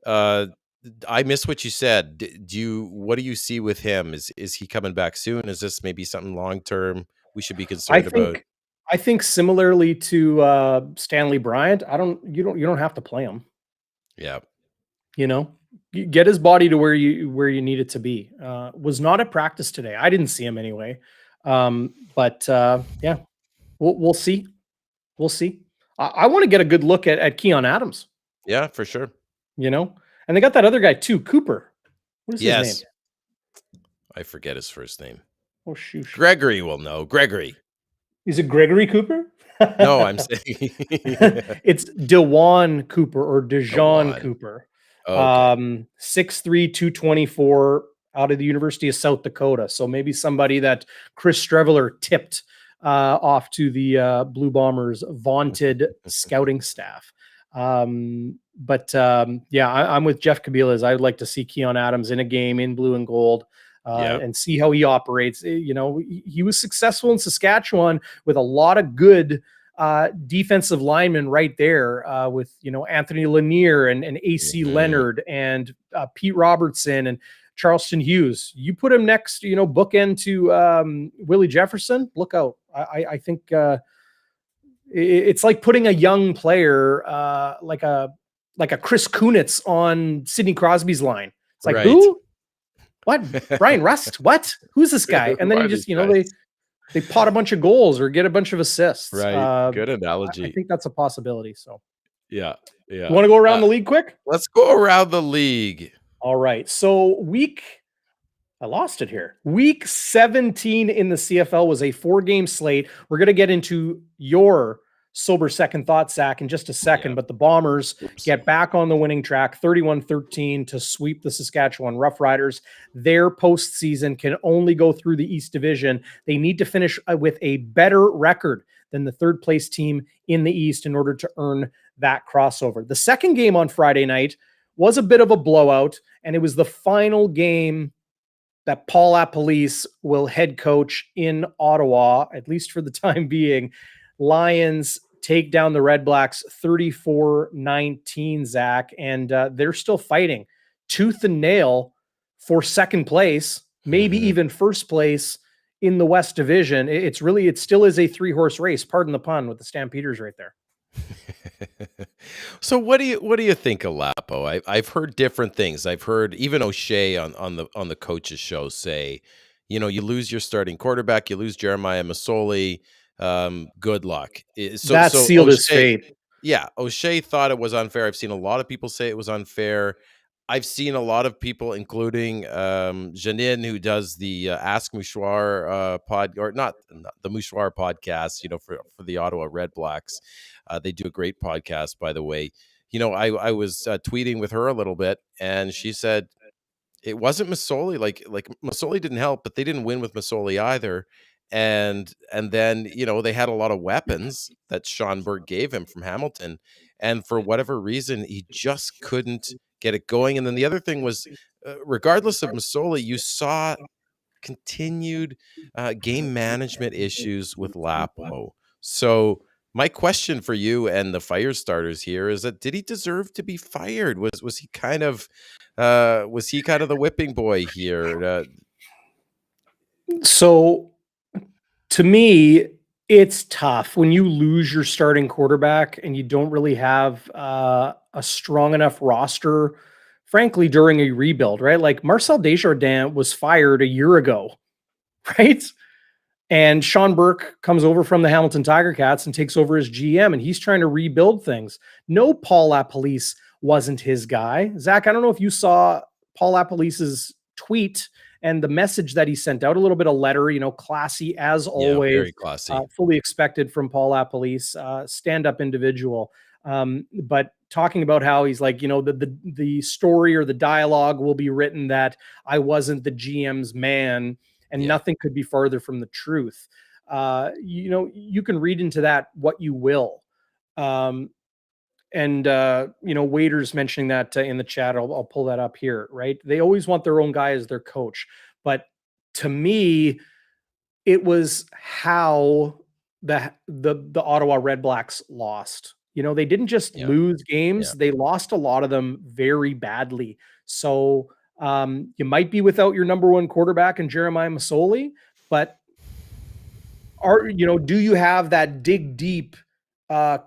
I missed what you said. What do you see with him? Is he coming back soon? Is this maybe something long term we should be concerned about? I think similarly to Stanley Bryant, you don't have to play him. Yeah. You get his body to where you need it to be. Was not at practice today. I didn't see him anyway. But yeah, we'll see. We'll see. I want to get a good look at Keon Adams, Yeah, for sure. and they got that other guy too, Cooper. What is his Yes. name? I forget his first name. Oh, shoot. Gregory will know. Gregory. Is it Gregory Cooper? No, I'm saying It's DeJuan Cooper or DeJuan DeJuan. Cooper. Okay. 6'3", 224 out of the University of South Dakota. So maybe somebody that Chris Streveler tipped off to the Blue Bombers' vaunted scouting staff. Yeah, I'm with Jeff Kabilas. I'd like to see Keon Adams in a game in blue and gold. And see how he operates. He was successful in Saskatchewan with a lot of good defensive linemen right there with, Anthony Lanier and AC Leonard and Pete Robertson and Charleston Hughes. You put him next, bookend to Willie Jefferson. Look out. I think it's like putting a young player like a Chris Kunitz on Sidney Crosby's line. It's like, who? What? Brian Rust? What? Who's this guy? And then you just, they pot a bunch of goals or get a bunch of assists. Right. Good analogy. I think that's a possibility. So yeah. You want to go around the league quick? Let's go around the league. All right. So I lost it here. Week 17 in the CFL was a 4-game slate. We're going to get into your sober second thought, Zach, in just a second, but the Bombers get back on the winning track 31-13 to sweep the Saskatchewan Roughriders. Their postseason can only go through the East Division. They need to finish with a better record than the third place team in the East in order to earn that crossover. The second game on Friday night was a bit of a blowout, and it was the final game that Paul LaPolice will head coach in Ottawa, at least for the time being. Lions take down the Red Blacks 34-19, Zach, and they're still fighting tooth and nail for second place, maybe even first place in the West Division. It still is a 3-horse race, pardon the pun, with the Stampeders right there. So what do you think of Lapo? I've heard different things. I've heard even O'Shea on the coaches show say, you lose your starting quarterback, you lose Jeremiah Masoli. Good luck. That sealed his fate. Yeah, O'Shea thought it was unfair. I've seen a lot of people say it was unfair. I've seen a lot of people, including Janine, who does the Ask Mouchoir not the Mouchoir podcast, for the Ottawa Red Blacks. They do a great podcast, by the way. I was tweeting with her a little bit, and she said it wasn't Masoli. Like Masoli didn't help, but they didn't win with Masoli either. And then, they had a lot of weapons that Schonberg gave him from Hamilton. And for whatever reason, he just couldn't get it going. And then the other thing was, regardless of Masoli, you saw continued game management issues with Lapo. So my question for you and the Firestarters here is that, did he deserve to be fired? Was he kind of the whipping boy here? So to me, it's tough when you lose your starting quarterback and you don't really have a strong enough roster, frankly, during a rebuild, right? Like Marcel Desjardins was fired a year ago, right? And Sean Burke comes over from the Hamilton Tiger Cats and takes over as GM, and he's trying to rebuild things. No, Paul LaPolice wasn't his guy. Zach, I don't know if you saw Paul LaPolice's tweet and the message that he sent out, a little bit of letter, classy as always, very classy, fully expected from Paul LaPolice, stand-up individual. But talking about how he's like, the story or the dialogue will be written that I wasn't the GM's man, and nothing could be farther from the truth. You can read into that what you will. Waiters mentioning that in the chat, I'll pull that up here, right? They always want their own guy as their coach. But to me, it was how the Ottawa Red Blacks lost. They didn't just lose games. They lost a lot of them very badly. So you might be without your number one quarterback in Jeremiah Masoli, but do you have that dig deep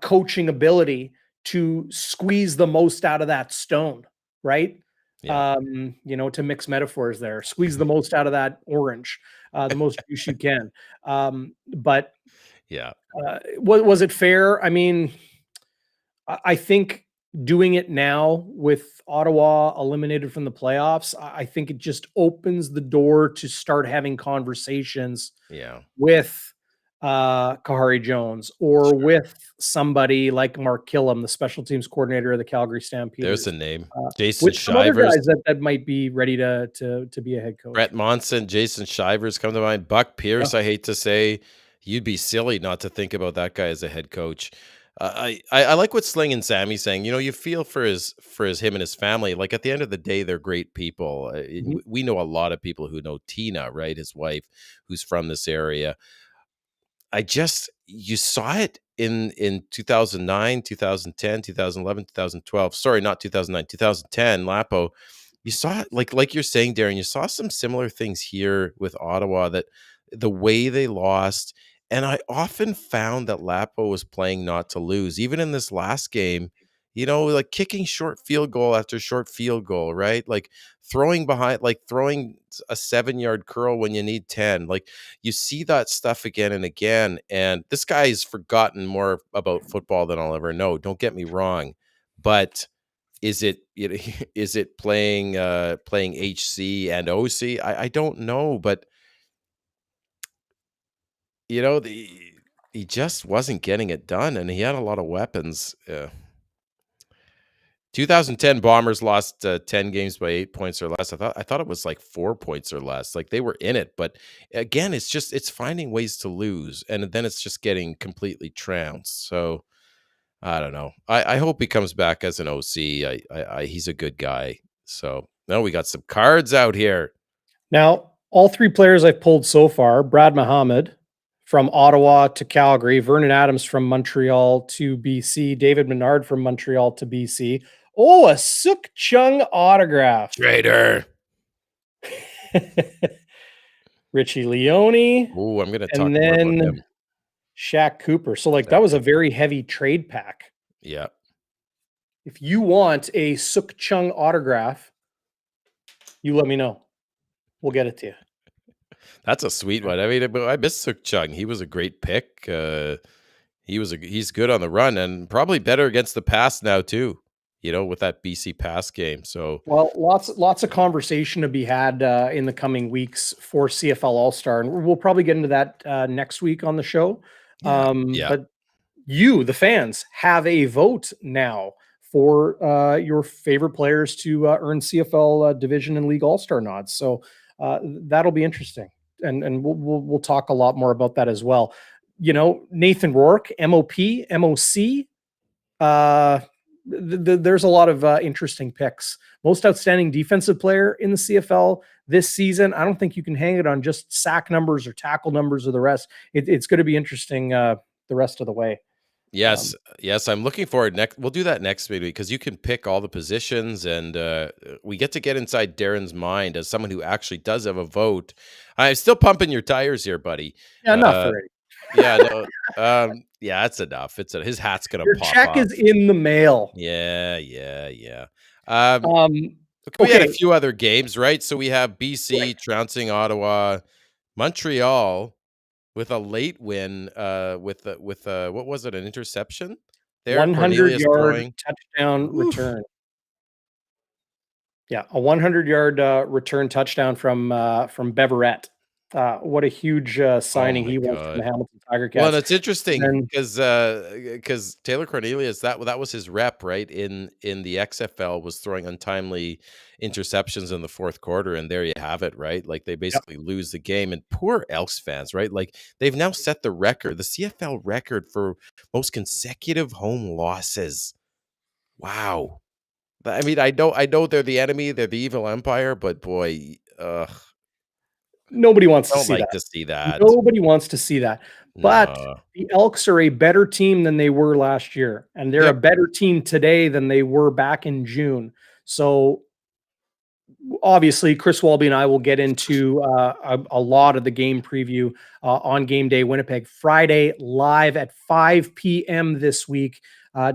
coaching ability to squeeze the most out of that stone, right? To mix metaphors there, squeeze the most out of that orange, the most juice you can. But was it fair? I mean, I think doing it now with Ottawa eliminated from the playoffs, I think it just opens the door to start having conversations with Kahari Jones or with somebody like Mark Killam, the special teams coordinator of the Calgary Stampeders. There's a name. Jason Shivers. Guys that might be ready to be a head coach. Brett Monson, Jason Shivers come to mind. Buck Pierce, I hate to say, you'd be silly not to think about that guy as a head coach. I like what Sling and Sammy's saying. You feel for him and his family. Like at the end of the day, they're great people. We know a lot of people who know Tina, right, his wife, who's from this area. you saw it in 2009, 2010, 2011, 2012. Sorry, not 2009, 2010, Lapo. You saw it like you're saying, Darren, you saw some similar things here with Ottawa, that the way they lost. And I often found that Lapo was playing not to lose. Even in this last game, like kicking short field goal after short field goal, right? Like throwing behind, like throwing a 7-yard curl when you need 10. Like, you see that stuff again and again. And this guy's forgotten more about football than I'll ever know. Don't get me wrong, but is it is it playing HC and OC? I don't know, but he just wasn't getting it done, and he had a lot of weapons. 2010 Bombers lost 10 games by 8 points or less. I thought it was like 4 points or less. Like, they were in it, but again, it's finding ways to lose, and then it's just getting completely trounced. So I don't know. I hope he comes back as an OC. He's a good guy. So now we got some cards out here. Now, all three players I've pulled so far: Brad Muhammad from Ottawa to Calgary, Vernon Adams from Montreal to BC, David Menard from Montreal to BC. Oh, a Suk Chung autograph. Traitor. Richie Leone. Oh, I'm going to talk And more about then him. Shaq Cooper. So, like, that was a very heavy trade pack. Yeah. If you want a Suk Chung autograph, you let me know. We'll get it to you. That's a sweet one. I mean, I miss Suk Chung. He was a great pick. He's good on the run, and probably better against the pass now too. With that BC pass game. So, well, lots of conversation to be had in the coming weeks for CFL All Star, and we'll probably get into that next week on the show. yeah. But you, the fans, have a vote now for your favorite players to earn CFL Division and League All Star nods. So that'll be interesting, and we'll talk a lot more about that as well. Nathan Rourke, MOP, MOC. There's a lot of interesting picks. Most outstanding defensive player in the CFL this season. I don't think you can hang it on just sack numbers or tackle numbers or the rest. It's going to be interesting the rest of the way. Yes, I'm looking forward. We'll do that next week, because you can pick all the positions, and we get to get inside Darren's mind as someone who actually does have a vote. I'm still pumping your tires here, buddy. Yeah, enough already. Yeah, no, yeah, that's enough. His hat's gonna Your pop check off. is in the mail. Yeah. We had a few other games, right? So we have BC trouncing Ottawa, Montreal with a late win, with what was it, an interception? There, 100-yard touchdown return. Yeah, a 100-yard return touchdown from Beverett. What a huge signing he was from the Hamilton Tiger Cats. Well, that's interesting because Taylor Cornelius, that was his rep, right? In the XFL, was throwing untimely interceptions in the fourth quarter, and there you have it, right? Like, they basically lose the game, and poor Elks fans, right? Like, they've now set the CFL record for most consecutive home losses. Wow. I mean, I know they're the enemy, they're the evil empire, but boy, nobody wants to see that. Nobody wants to see that. But the Elks are a better team than they were last year, and they're a better team today than they were back in June. So obviously, Chris Walby and I will get into a lot of the game preview on Game Day Winnipeg Friday, live at 5 p.m. this week.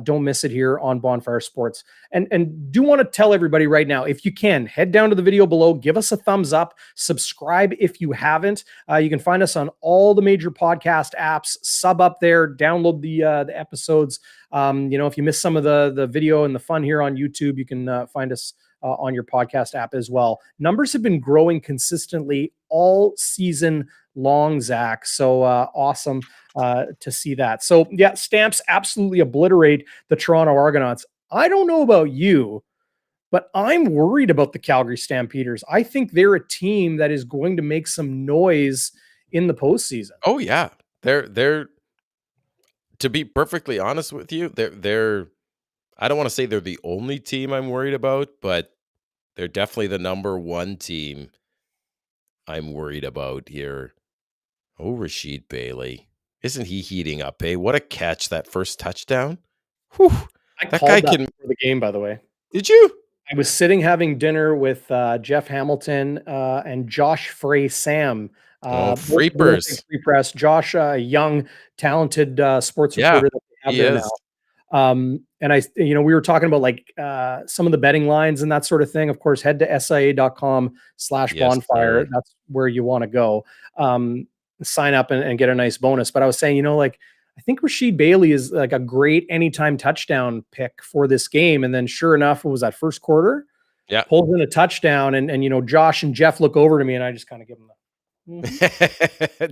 Don't miss it here on Bonfire Sports. And do want to tell everybody right now, if you can, head down to the video below, give us a thumbs up, subscribe if you haven't. You can find us on all the major podcast apps, sub up there, download the episodes. If you miss some of the video and the fun here on YouTube, you can find us on your podcast app as well. Numbers have been growing consistently all season long, Zach. So awesome to see that. So yeah, Stamps absolutely obliterate the Toronto Argonauts. I don't know about you, but I'm worried about the Calgary Stampeders. I think they're a team that is going to make some noise in the postseason. Oh yeah, they're. To be perfectly honest with you, they're. I don't want to say they're the only team I'm worried about, but they're definitely the number one team I'm worried about here. Oh, Rashid Bailey. Isn't he heating up, eh? What a catch, that first touchdown. Whew. I That guy called that can. before the game, by the way. Did you? I was sitting having dinner with Jeff Hamilton and Josh Frey Sam, Oh, both of the Winnipeg Freepers. Free Press. Josh, a young, talented sports Yeah, reporter that they have he there now. is. And we were talking about like some of the betting lines and that sort of thing. Of course, head to Yes, sia.com/bonfire. sir. That's where you want to go. Sign up and get a nice bonus. But I was saying, like, I think Rashid Bailey is like a great anytime touchdown pick for this game. And then sure enough, what was that first quarter? Yeah. Pulls in a touchdown. And Josh and Jeff look over to me and I just kind of give them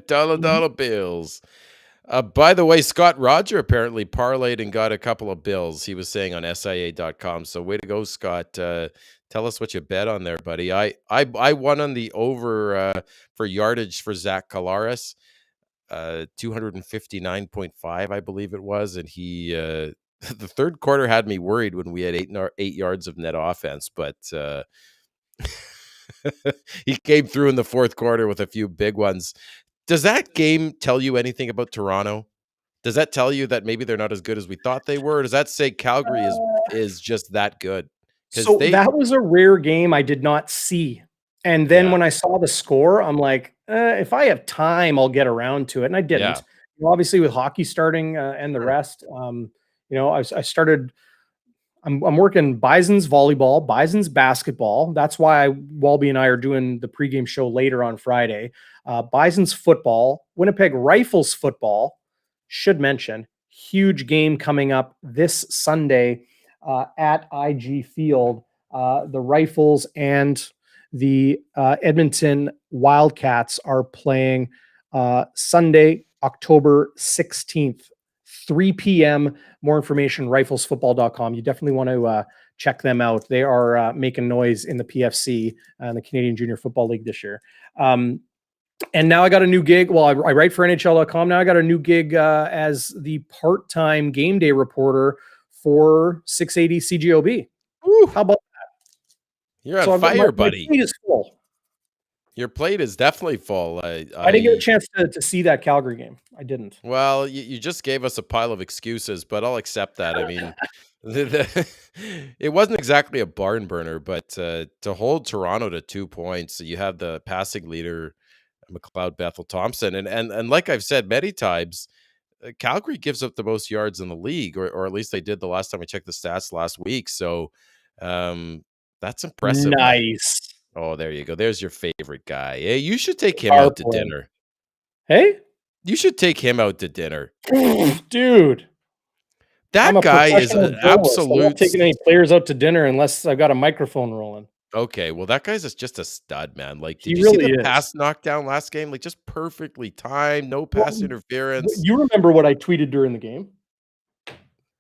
Dollar bills. By the way, Scott Roger apparently parlayed and got a couple of bills. He was saying on SIA.com. So way to go, Scott. Tell us what you bet on there, buddy. I won on the over for yardage for Zach Collaros, 259.5, I believe it was, and he the third quarter had me worried when we had 8 yards of net offense, but he came through in the fourth quarter with a few big ones. Does that game tell you anything about Toronto? Does that tell you that maybe they're not as good as we thought they were? Or does that say Calgary is just that good? Because So they, that was a rare game I did not see. And then yeah, when I saw the score, I'm like, if I have time, I'll get around to it. And I yeah, didn't. Obviously, with hockey starting and the sure. rest, I started. I'm working Bison's volleyball, Bison's basketball. That's why Walby and I are doing the pregame show later on Friday. Bison's football, Winnipeg Rifles football. Should mention huge game coming up this Sunday at IG Field. The Rifles and the Edmonton Wildcats are playing Sunday, October 16th, 3 p.m. More information, riflesfootball.com. You definitely want to check them out. They are making noise in the PFC and the Canadian Junior Football League this year. And now I got a new gig. Well, I write for NHL.com. Now I got a new gig as the part-time game day reporter for 680 CGOB. Woo, How about you're on so? fire, My buddy. plate is full. Your plate is definitely full. I didn't get a chance to see that Calgary game. I didn't. Well, you just gave us a pile of excuses, but I'll accept that. I mean, it wasn't exactly a barn burner, but to hold Toronto to 2 points, you have the passing leader, McLeod Bethel Thompson, and like I've said many times, Calgary gives up the most yards in the league, or at least they did the last time I checked the stats last week. So that's impressive, man. Nice. Oh, there you go. There's your favorite guy. Hey, you should take him Our out to play. dinner. Hey, You should take him out to dinner. dude. I'm That a guy is professional an journalist. I'm not absolute. taking any players out to dinner unless I've got a microphone rolling. Okay, well, that guy's just a stud, man. Like, did He you see really the is. pass knockdown last game? Like, just perfectly timed, no pass interference. You remember what I tweeted during the game?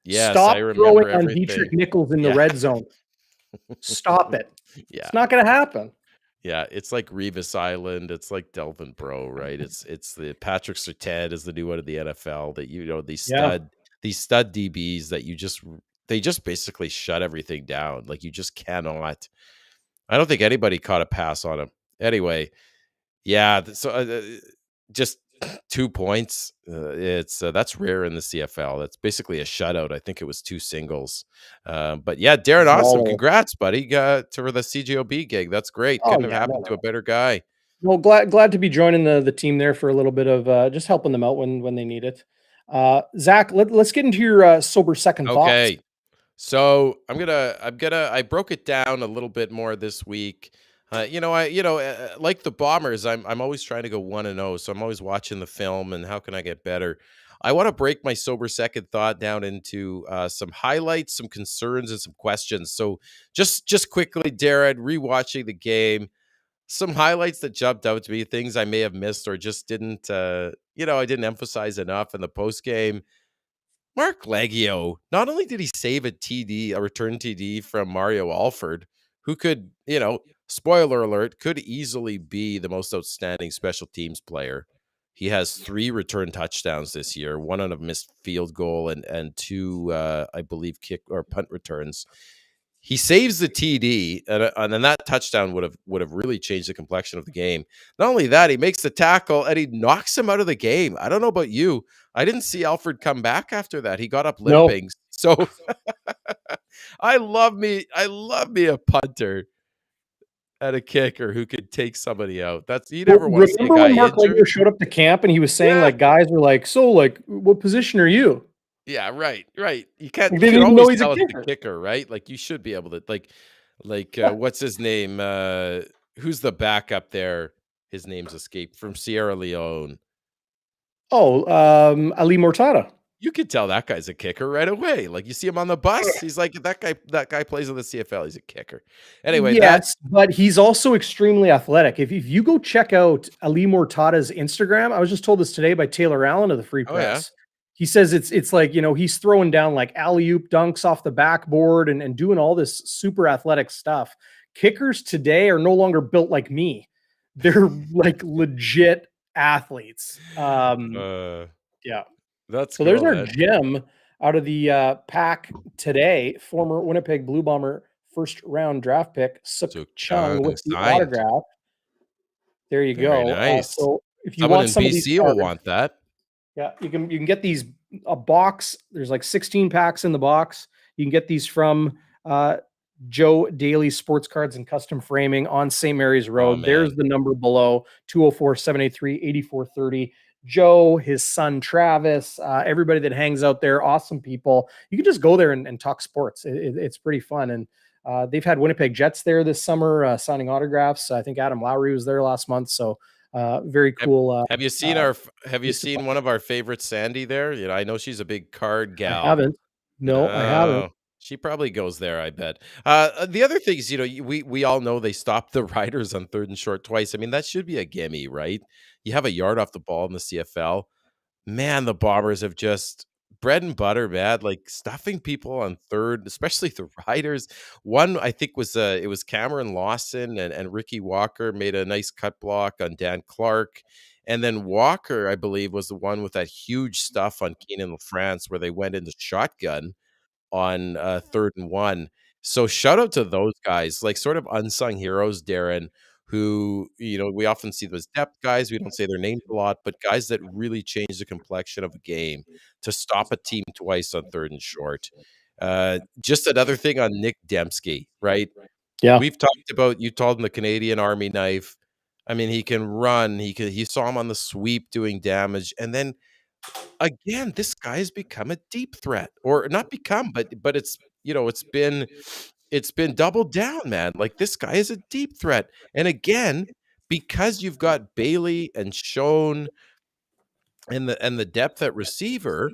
Yes, Stop I remember throwing on Dietrich everything. Nichols in the Yeah, red zone. Stop it. yeah, It's not going to happen. yeah. It's like Revis Island. It's like Delvin Bro, right? It's the Patrick Surtain is the new one of the NFL. That Yeah. these stud DBs that they just basically shut everything down. Like you just cannot. I don't think anybody caught a pass on him. Anyway, yeah. So just 2 points. It's that's rare in the CFL. That's basically a shutout. I think it was 2 singles. But yeah, Darren Awesome. Congrats, buddy. To the CGOB gig. That's great. Couldn't have happened to a better guy. Well, glad to be joining the team there for a little bit of just helping them out when they need it. Zach, let's get into your sober second thoughts. Okay. So I broke it down a little bit more this week. Like the Bombers, I'm always trying to go 1-0. So I'm always watching the film and how can I get better? I want to break my sober second thought down into some highlights, some concerns, and some questions. So just quickly, Darren, rewatching the game, some highlights that jumped out to me, things I may have missed or just didn't, I didn't emphasize enough in the post game. Mark Leggio, not only did he save a return TD from Mario Alford, who could, spoiler alert, could easily be the most outstanding special teams player. He has 3 return touchdowns this year, 1 on a missed field goal and 2, I believe, kick or punt returns. He saves the TD, and then that touchdown would have really changed the complexion of the game. Not only that, he makes the tackle and he knocks him out of the game. I don't know about you. I didn't see Alfred come back after that. He got up No. limping. So I love me a punter and a kicker who could take somebody out. You Well, never want to see a remember guy when Mark injured. Langer showed up to camp and he was saying Yeah. like guys were like, so like what position are you? Yeah, right. You Like, you they can didn't even know always he's a tell it's the kicker. kicker, right? Like you should be able to Yeah. what's his name? Who's the backup there? His name's escaped from Sierra Leone. Oh, Ali Mortada. You could tell that guy's a kicker right away. Like you see him on the bus, he's like that guy plays in the CFL, he's a kicker. Anyway, Yes, but he's also extremely athletic. If you go check out Ali Mortada's Instagram, I was just told this today by Taylor Allen of the Free Oh, yeah. Press. He says it's like, he's throwing down like alley-oop dunks off the backboard and doing all this super athletic stuff. Kickers today are no longer built like me. They're like legit athletes. Yeah. That's So there's cool, our man. gem out of the pack today. Former Winnipeg Blue Bomber first round draft pick, Suk Chung with the signed. autograph. There you Very go. nice. So if you Someone want in some of these BC will cards, want that. yeah, you can get these a box. There's like 16 packs in the box. You can get these from Joe Daly Sports Cards and Custom Framing on St. Mary's Road. There's man. the number below, 204-783-8430. Joe, his son Travis, everybody that hangs out there, awesome people. You can just go there and talk sports. It's pretty fun. And they've had Winnipeg Jets there this summer signing autographs. I think Adam Lowry was there last month. So very cool. Have you seen one of our favorites, Sandy, there? I know she's a big card gal. I haven't. No, I haven't. She probably goes there, I bet. The other thing is, we all know they stopped the Riders on 3rd and short twice. I mean, that should be a gimme, right? You have a yard off the ball in the CFL. Man, the Bombers have just bread and butter, man. Like stuffing people on 3rd, especially the Riders. One, I think, it was Cameron Lawson and Ricky Walker made a nice cut block on Dan Clark. And then Walker, I believe, was the one with that huge stuff on Keenan LaFrance where they went into shotgun on 3rd and 1. So shout out to those guys, like sort of unsung heroes, Darren, who, we often see those depth guys. We don't say their names a lot, but guys that really change the complexion of a game to stop a team twice on 3rd and short. Just another thing on Nick Dembski, right? Yeah. We've talked about, you called him the Canadian Army knife. I mean, he can run. He saw him on the sweep doing damage. And then again, this guy's become a deep threat, or not become, but it's been doubled down, man. Like this guy is a deep threat. And again, because you've got Bailey and Schoen and the depth at receiver,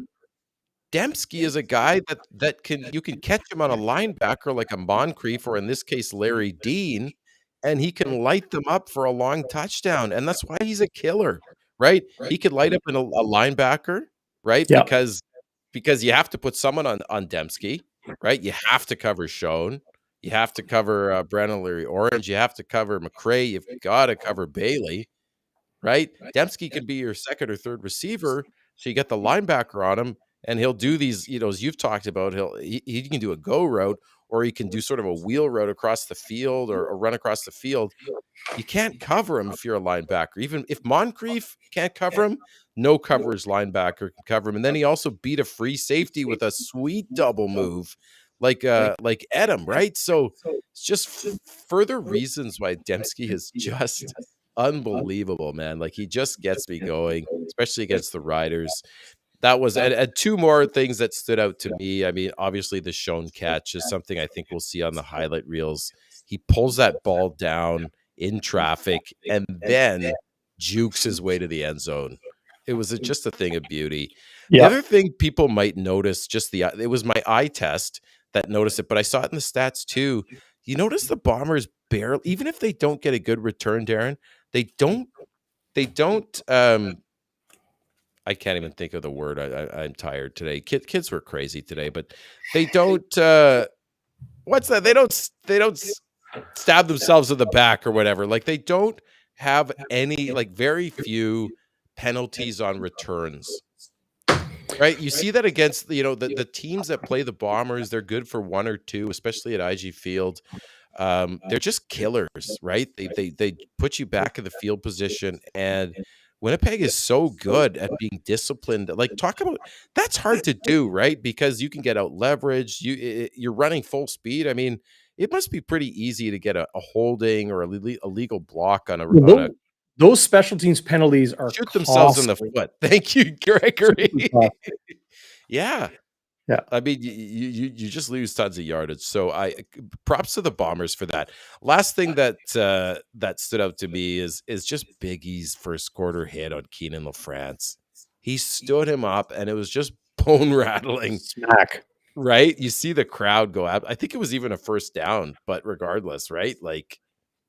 Dembski is a guy that you can catch him on a linebacker like a Moncrief, or in this case, Larry Dean, and he can light them up for a long touchdown. And that's why he's a killer, right? He could light up a linebacker, right? Yeah. Because you have to put someone on Dembski, right? You have to cover Schoen. You have to cover Brandon Leary Orange. You have to cover McRae. You've got to cover Bailey, right? Dembski could be your 2nd or 3rd receiver, so you get the linebacker on him, and he'll do these, as you've talked about, he can do a go route, or he can do sort of a wheel route across the field or run across the field. You can't cover him if you're a linebacker. Even if Moncrief can't cover him, no coverage linebacker can cover him. And then he also beat a free safety with a sweet double move like Edam, right? So it's just further reasons why Dembski is just unbelievable, man. Like he just gets me going, especially against the Riders. That was and 2 more things that stood out to me. I mean, obviously the Schoen catch is something I think we'll see on the highlight reels. He pulls that ball down in traffic and then jukes his way to the end zone. It was just a thing of beauty. Yeah. The other thing people might notice, it was my eye test that noticed it, but I saw it in the stats too. You notice the Bombers barely, even if they don't get a good return, Darren, they don't I can't even think of the word. I'm tired today. Kids were crazy today, but they don't what's that? They don't stab themselves in the back or whatever. Like they don't have any, like very few penalties on returns. Right, you see that against the teams that play the Bombers. They're good for 1 or 2, especially at IG Field. They're just killers, right? They put you back in the field position, and Winnipeg is so good at being disciplined. Like, talk about that's hard to do, right? Because you can get out leveraged. You're running full speed. I mean, it must be pretty easy to get a holding or a legal block on a Those special teams penalties are shoot themselves in the costly. foot. Thank you, Gregory. Yeah. Yeah. I mean, you just lose tons of yardage. So props to the Bombers for that. Last thing that stood out to me is just Biggie's first quarter hit on Keenan LaFrance. He stood him up, and it was just bone rattling. Smack. Right? You see the crowd go up. I think it was even a first down, but regardless, right? Like,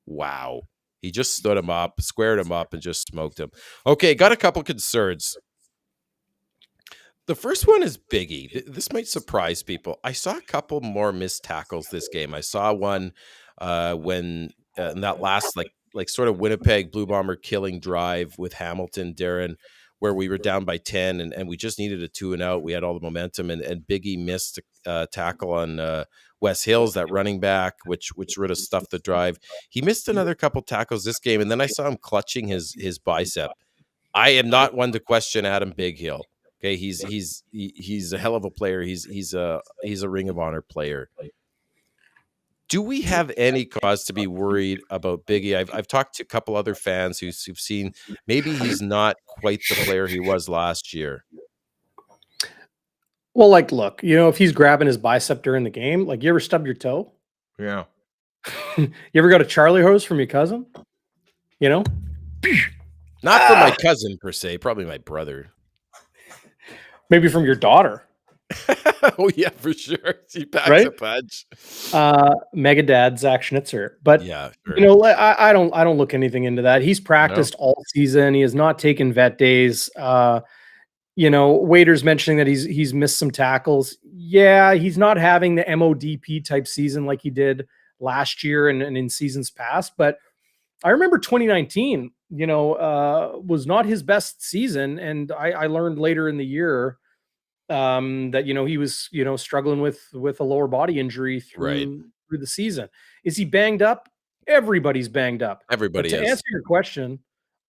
wow. He just stood him up, squared him up, and just smoked him. Okay, got a couple concerns. The first one is Biggie. This might surprise people. I saw a couple more missed tackles this game. I saw one when in that last like sort of Winnipeg Blue Bomber killing drive with Hamilton, Darren, where we were down by 10 and we just needed a 2 and out. We had all the momentum, and Biggie missed a tackle on Wes Hills, that running back, which would have stuffed the drive. He missed another couple tackles this game, and then I saw him clutching his bicep. I am not one to question Adam Bighill. Okay, he's a hell of a player. He's a Ring of Honor player. Do we have any cause to be worried about Biggie? I've talked to a couple other fans who've seen maybe he's not quite the player he was last year. Well, like, look, if he's grabbing his bicep during the game, like, you ever stub your toe? Yeah. You ever got a Charlie horse from your cousin? Not from my cousin per se, probably my brother. Maybe from your daughter. Oh yeah, for sure. She packs Right? a punch. Mega dad Zach Schnitzer, but yeah, sure. I don't look anything into that. He's practiced all season. He has not taken vet days. Waiter's mentioning that he's missed some tackles. Yeah, he's not having the MODP type season like he did last year and in seasons past. But I remember 2019, was not his best season. And I learned later in the year that, he was, struggling with a lower body injury through the season. Is he banged up? Everybody's banged up. Everybody but to is. answer your question,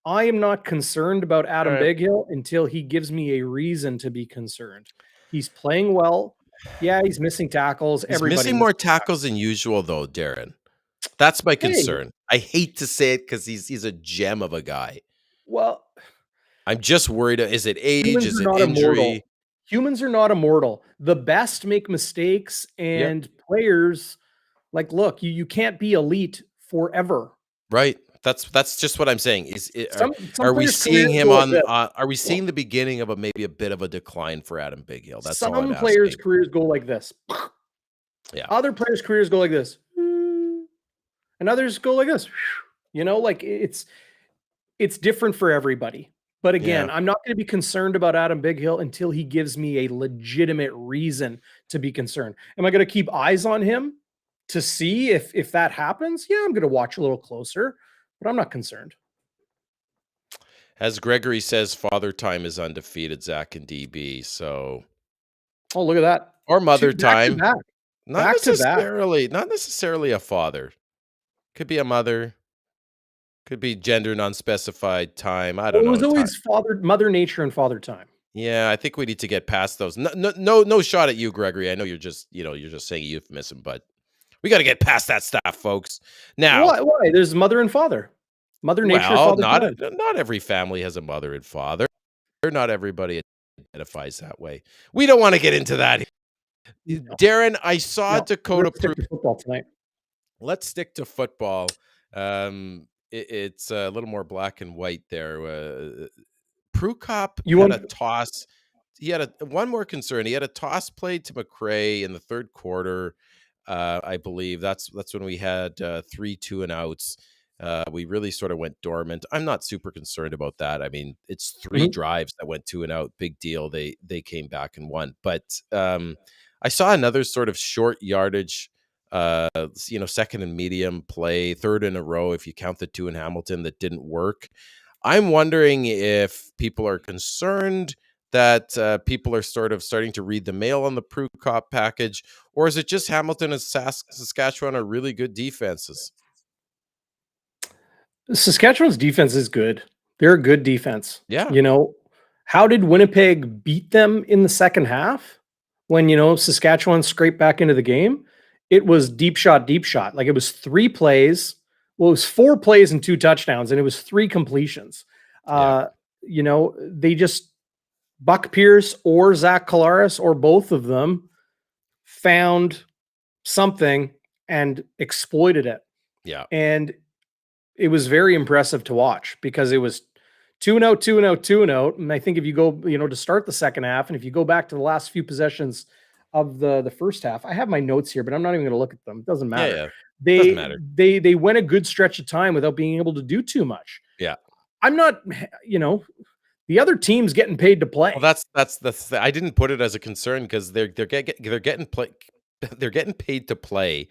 I am not concerned about Adam Bighill until he gives me a reason to be concerned. He's playing well. Yeah, he's missing tackles. He's missing more tackles than usual, though, Darren. That's my concern. I hate to say it because he's a gem of a guy. Well, I'm just worried. Is it age? Is it injury? Humans are not immortal. The best make mistakes, and players, like, look, you can't be elite forever. Right. That's just what I'm saying. Are we seeing him on? Are we seeing the beginning of maybe a bit of a decline for Adam Bighill? That's all I'm asking. Some players' careers go like this. Yeah. Other players' careers go like this, and others go like this. Like it's different for everybody. But again, I'm not going to be concerned about Adam Bighill until he gives me a legitimate reason to be concerned. Am I going to keep eyes on him to see if that happens? Yeah, I'm going to watch a little closer, but I'm not concerned. As Gregory says, Father Time is undefeated, Zach and DB. So, look at that. Or Mother Time. Not necessarily a father. Could be a mother. Could be gender non-specified time. I don't know. It was always Mother Nature and Father Time. Yeah, I think we need to get past those. No shot at you, Gregory. I know you're just saying a euphemism, but we got to get past that stuff, folks. Now, why? There's mother and father. Mother Nature. Well, not every family has a mother and father. Not everybody identifies that way. We don't want to get into that. No. Darren, I saw Dakota Prue. Football tonight. Let's stick to football. It's a little more black and white there. Prukop had a toss. He had one more concern. He had a toss played to McRae in the third quarter. I believe that's when we had 3 2 and outs. We really sort of went dormant. I'm not super concerned about that. I mean, it's 3 drives that went 2 and out. Big deal. They came back and won. But I saw another sort of short yardage, second and medium play, third in a row if you count the 2 in Hamilton that didn't work. I'm wondering if people are concerned that people are sort of starting to read the mail on the Prukop package, or is it just Hamilton and Saskatchewan are really good defenses? Saskatchewan's defense is good. They're a good defense. Yeah. How did Winnipeg beat them in the second half when, Saskatchewan scraped back into the game? It was deep shot. Like it was 3 plays. Well, it was 4 plays and 2 touchdowns, and it was 3 completions. They just Buck Pierce or Zach Collaros or both of them found something and exploited it. Yeah. And it was very impressive to watch because it was 2-0, 2-0, 2-0. And I think if you go, to start the second half, and if you go back to the last few possessions of the first half, I have my notes here, but I'm not even going to look at them. It doesn't matter. Yeah. They Doesn't matter. they went a good stretch of time without being able to do too much. Yeah. I'm not, the other team's getting paid to play. Well, that's I didn't put it as a concern because they're getting paid to play.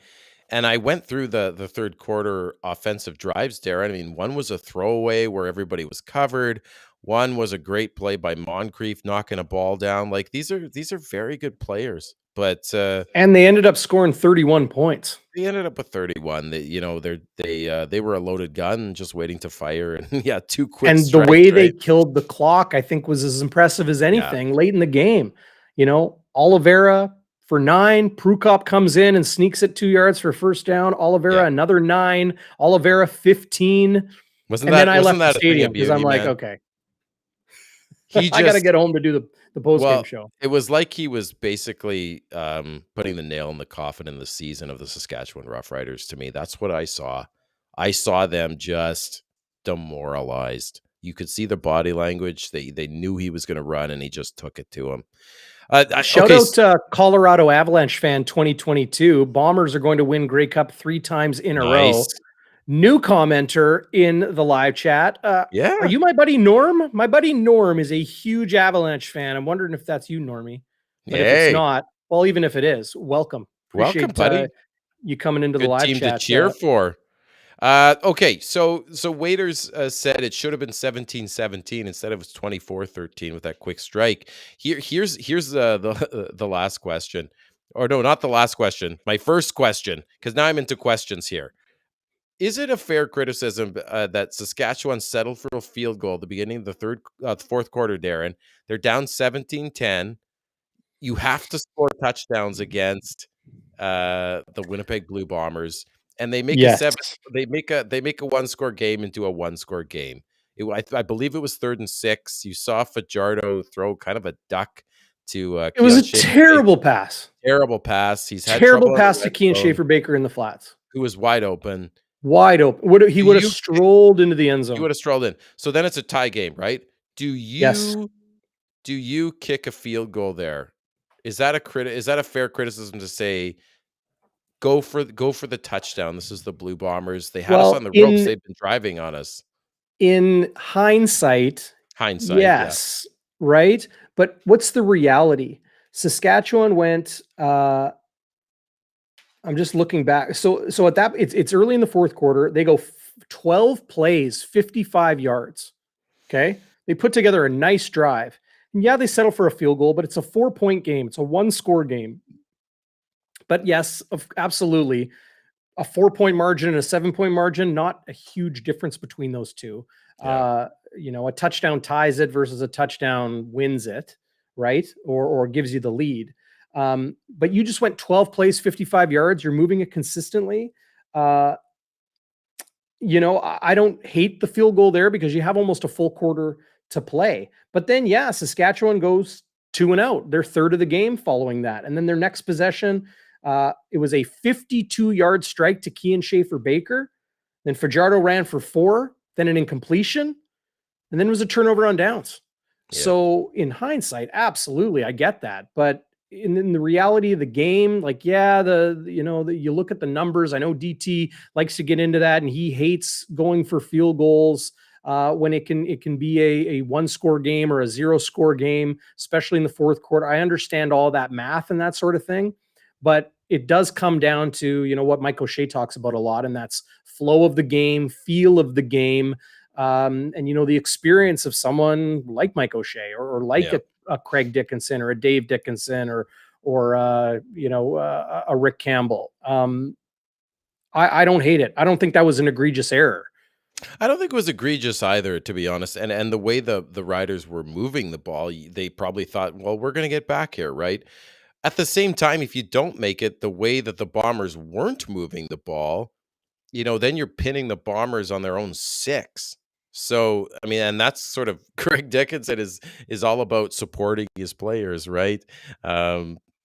And I went through the third quarter offensive drives, Darren. I mean, one was a throwaway where everybody was covered. One was a great play by Moncrief knocking a ball down. Like these are very good players, but and they ended up scoring 31 points. They ended up with 31. They were a loaded gun just waiting to fire, and 2 quick. And strikes, the way they right? killed the clock, I think, was as impressive as anything late in the game. Oliveira for 9, Prukop comes in and sneaks it 2 yards for first down. Oliveira another 9, Oliveira 15. Then I left the stadium because I'm like, okay, I got to get home to do the post-game show. It was like he was basically putting the nail in the coffin in the season of the Saskatchewan Roughriders. To me, that's what I saw. I saw them just demoralized. You could see the body language. They knew he was going to run, and he just took it to him. Shout out to Colorado Avalanche fan 2022. Bombers are going to win Grey Cup 3 times in a row. New commenter in the live chat. Are you my buddy Norm? My buddy Norm is a huge Avalanche fan. I'm wondering if that's you, Normie. But if it's not, well, even if it is, welcome. Appreciate buddy. You coming into the live team chat. To cheer for. Okay, so Waiters said it should have been 17-17 instead of 24-13 with that quick strike. Here's the last question. Or no, not the last question. My first question, because now I'm into questions here. Is it a fair criticism that Saskatchewan settled for a field goal at the beginning of the fourth quarter, Darren? They're down 17-10. You have to score touchdowns against the Winnipeg Blue Bombers. And they make they make a 1-score game into a 1-score game. I believe it was 3rd and 6. You saw Fajardo throw kind of a duck to it was a terrible pass. Terrible pass. He's had terrible pass to Kean Schaefer-Baker in the flats. Who was wide open. He would have strolled into the end zone. He would have strolled in. So then it's a tie game, right? Do you kick a field goal there? Is that a fair criticism to say go for the touchdown? This is the Blue Bombers. They had us on the ropes. They've been driving on us. In hindsight, yes, right? But what's the reality? Saskatchewan went I'm just looking back. So at that, it's early in the fourth quarter. They go 12 plays, 55 yards. Okay. They put together a nice drive. And they settle for a field goal, but it's a 4-point game. It's a 1-score game. But yes, absolutely. A 4-point margin and a 7-point margin, not a huge difference between those two. A touchdown ties it versus a touchdown wins it, right? Or gives you the lead. But you just went 12 plays, 55 yards. You're moving it consistently. I don't hate the field goal there because you have almost a full quarter to play. But then, Saskatchewan goes 2-0. They're third of the game following that. And then their next possession, it was a 52-yard strike to Kean Schaefer-Baker. Then Fajardo ran for 4, then an incompletion, and then it was a turnover on downs. Yeah. So in hindsight, absolutely, I get that. But in the reality of the game, you look at the numbers. I know DT likes to get into that, and he hates going for field goals when it can be a 1-score game or a 0-score game, especially in the fourth quarter. I understand all that math and that sort of thing, but it does come down to what Mike O'Shea talks about a lot, and that's flow of the game, feel of the game, and the experience of someone like Mike O'Shea or like a Craig Dickinson or a Dave Dickinson or a Rick Campbell. I don't hate it. I don't think that was an egregious error. I don't think it was egregious either, to be honest. And the way the Riders were moving the ball, they probably thought, well, we're going to get back here, right? At the same time, if you don't make it, the way that the Bombers weren't moving the ball, then you're pinning the Bombers on their own 6. So, I mean, and that's sort of Craig Dickinson is all about supporting his players, right?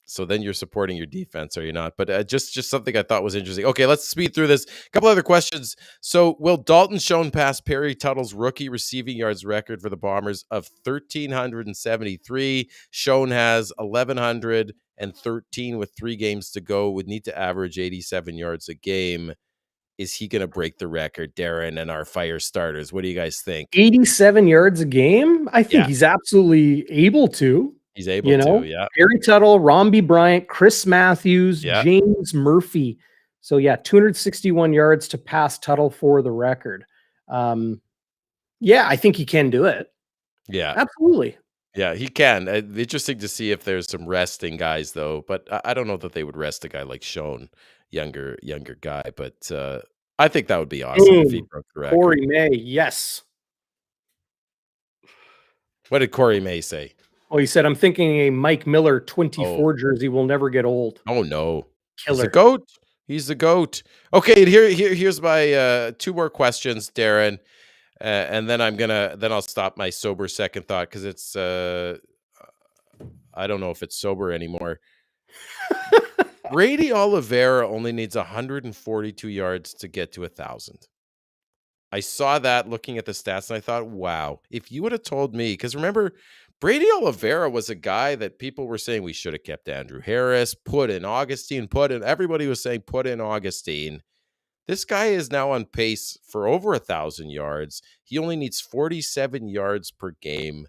So then you're supporting your defense, are you not? But just something I thought was interesting. Okay, let's speed through this. A couple other questions. So, will Dalton Schoen pass Perry Tuttle's rookie receiving yards record for the Bombers of 1,373? Schoen has 1,113 with 3 games to go. Would need to average 87 yards a game. Is he going to break the record, Darren, and our fire starters? What do you guys think? 87 yards a game? I think he's absolutely able to. He's able to, yeah. Perry Tuttle, Romby Bryant, Chris Matthews, James Murphy. So, 261 yards to pass Tuttle for the record. I think he can do it. Yeah. Absolutely. Yeah, he can. Interesting to see if there's some resting guys, though. But I don't know that they would rest a guy like Schoen, younger guy. But I think that would be awesome if he broke the record. Corey May, yes. What did Corey May say? Oh, he said, I'm thinking a Mike Miller 24 jersey will never get old. Oh, no. Killer. He's the GOAT. He's the GOAT. Okay, here's my 2 more questions, Darren. And then I'll stop my sober second thought because it's I don't know if it's sober anymore. Brady Oliveira only needs 142 yards to get to 1,000. I saw that looking at the stats and I thought, wow, if you would have told me, because remember, Brady Oliveira was a guy that people were saying we should have kept Andrew Harris, put in Augustine, everybody was saying put in Augustine. This guy is now on pace for over 1,000 yards. He only needs 47 yards per game.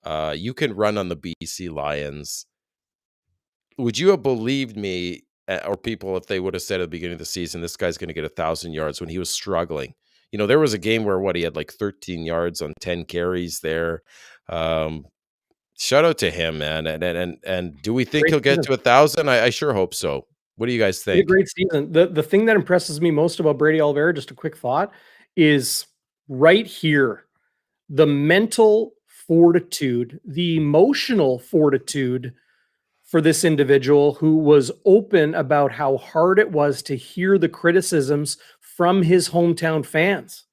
You can run on the BC Lions. Would you have believed me or people if they would have said at the beginning of the season, this guy's going to get 1,000 yards when he was struggling? There was a game where he had like 13 yards on 10 carries there. Shout out to him, man. And do we think he'll get to 1,000? I sure hope so. What do you guys think? A great season. The thing that impresses me most about Brady Oliveira, just a quick thought, is right here. The mental fortitude, the emotional fortitude for this individual who was open about how hard it was to hear the criticisms from his hometown fans.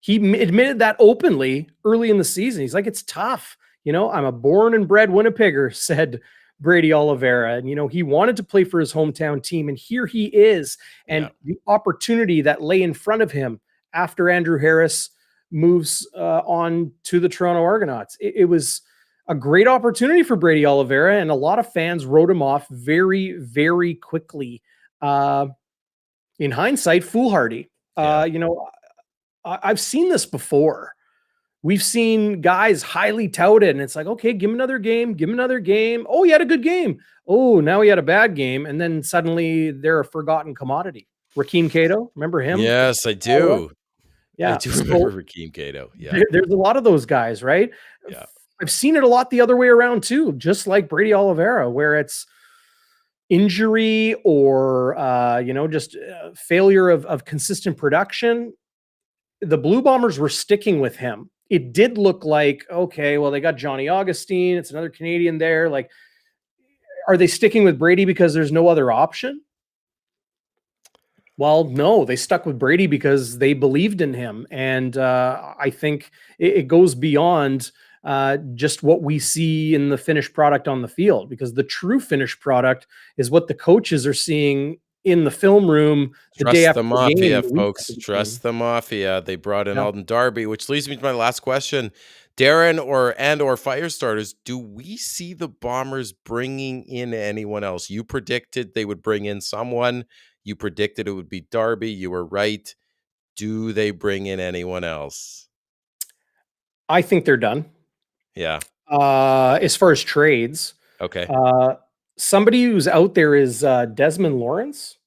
He admitted that openly early in the season. He's like, it's tough. I'm a born and bred Winnipegger, said Brady Oliveira. And, he wanted to play for his hometown team. And here he is. And the opportunity that lay in front of him after Andrew Harris moves on to the Toronto Argonauts. It was a great opportunity for Brady Oliveira. And a lot of fans wrote him off very, very quickly. In hindsight, foolhardy. I've seen this before. We've seen guys highly touted, and it's like, okay, give him another game, give him another game. Oh, he had a good game. Oh, now he had a bad game. And then suddenly they're a forgotten commodity. Rakeem Cato, remember him? Yes, I do. Yeah. I do remember Rakeem Cato. Yeah. There's a lot of those guys, right? Yeah. I've seen it a lot the other way around too, just like Brady Oliveira, where it's injury or, just failure of consistent production. The Blue Bombers were sticking with him. It did look like, okay, well, they got Johnny Augustine. It's another Canadian there. Like, are they sticking with Brady because there's no other option? Well, no, they stuck with Brady because they believed in him. And I think it goes beyond just what we see in the finished product on the field, because the true finished product is what the coaches are seeing in the film room the day after the Mafia, the game, folks. Trust the Mafia. They brought in Alden Darby, which leads me to my last question. Darren or Firestarters, do we see the Bombers bringing in anyone else? You predicted they would bring in someone. You predicted it would be Darby. You were right. Do they bring in anyone else? I think they're done. Yeah. As far as trades. Okay. Somebody who's out there is Desmond Lawrence.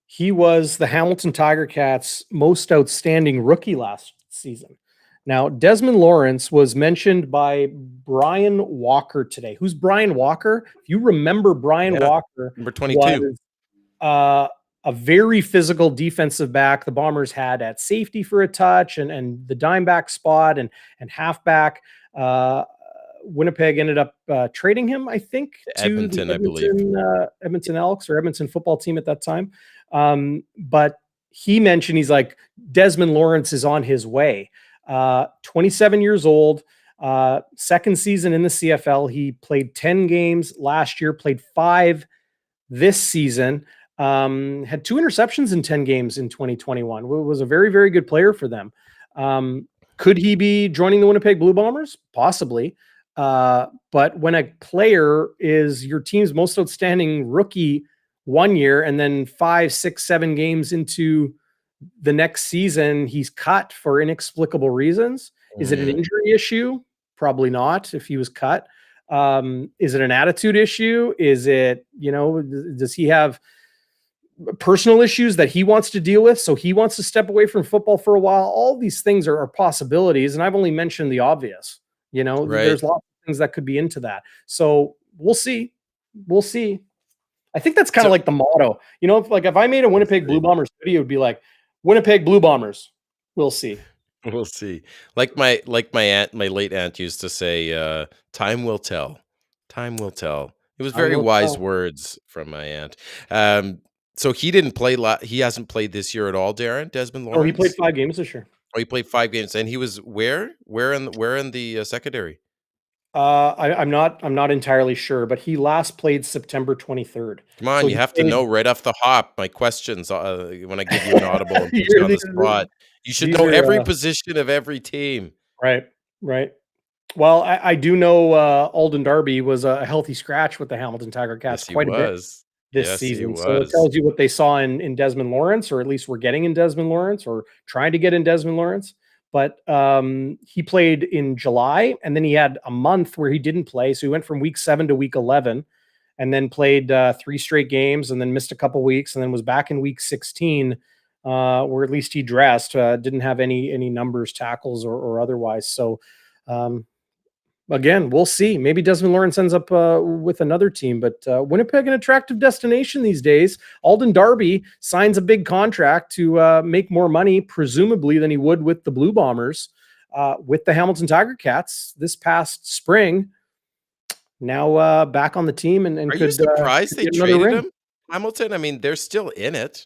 He was the Hamilton Tiger Cats' most outstanding rookie last season. Now, Desmond Lawrence was mentioned by Brian Walker today. Who's Brian Walker? If you remember, Brian Walker number 22. was a very physical defensive back. The Bombers had at safety for a touch and the dime back spot and halfback. Winnipeg ended up trading him, I think, to Edmonton, the I believe. Edmonton Elks or Edmonton football team at that time. But he mentioned, he's like, Desmond Lawrence is on his way. 27 years old, second season in the CFL. He played 10 games last year, played 5 this season. Had 2 interceptions in 10 games in 2021. Was a very, very good player for them. Could he be joining the Winnipeg Blue Bombers? Possibly. But when a player is your team's most outstanding rookie 1 year and then 5, 6, 7 games into the next season, he's cut for inexplicable reasons. Is it an injury issue? Probably not if he was cut. Is it an attitude issue? Is it, does he have personal issues that he wants to deal with? So he wants to step away from football for a while. All these things are possibilities. And I've only mentioned the obvious, there's lots of things that could be into that. So we'll see. We'll see. I think that's kind of like the motto, if I made a Winnipeg Blue Bombers video, it would be like Winnipeg Blue Bombers. We'll see. We'll see. Like my late aunt used to say, time will tell. Time will tell. It was very wise words from my aunt. So he didn't play. He hasn't played this year at all, Darren. Desmond Lawrence. Oh, he played 5 games this year. Oh, he played 5 games, and he was where in the secondary? I'm not entirely sure, but he last played September 23rd. Come on, you have to know right off the hop my questions when I give you an audible and put you on the spot. You should know every position of every team. Right. Well, I do know Alden Darby was a healthy scratch with the Hamilton Tiger Cats quite a bit this season. So it tells you what they saw in Desmond Lawrence, or at least we're getting in Desmond Lawrence, or trying to get in Desmond Lawrence. But he played in July, and then he had a month where he didn't play. So he went from week 7 to week 11, and then played 3 straight games, and then missed a couple weeks, and then was back in week 16, where at least he dressed. Didn't have any numbers, tackles, or otherwise. So again, we'll see. Maybe Desmond Lawrence ends up with another team, but Winnipeg, an attractive destination these days. Alden Darby signs a big contract to make more money, presumably, than he would with the Blue Bombers, with the Hamilton Tiger Cats this past spring. Now back on the team, and are you surprised they traded him? Hamilton, I mean, they're still in it.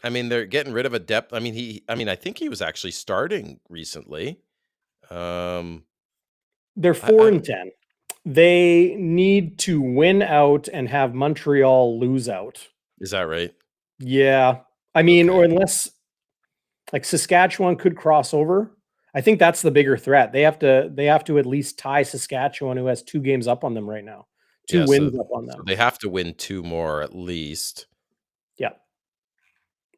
I mean, they're getting rid of a depth. I mean, I think he was actually starting recently. They're 4-10. They need to win out and have Montreal lose out. Is that right? Yeah. I mean, or unless like Saskatchewan could cross over. I think that's the bigger threat. They have to at least tie Saskatchewan, who has 2 games up on them right now. 2 wins up on them. So they have to win 2 more at least.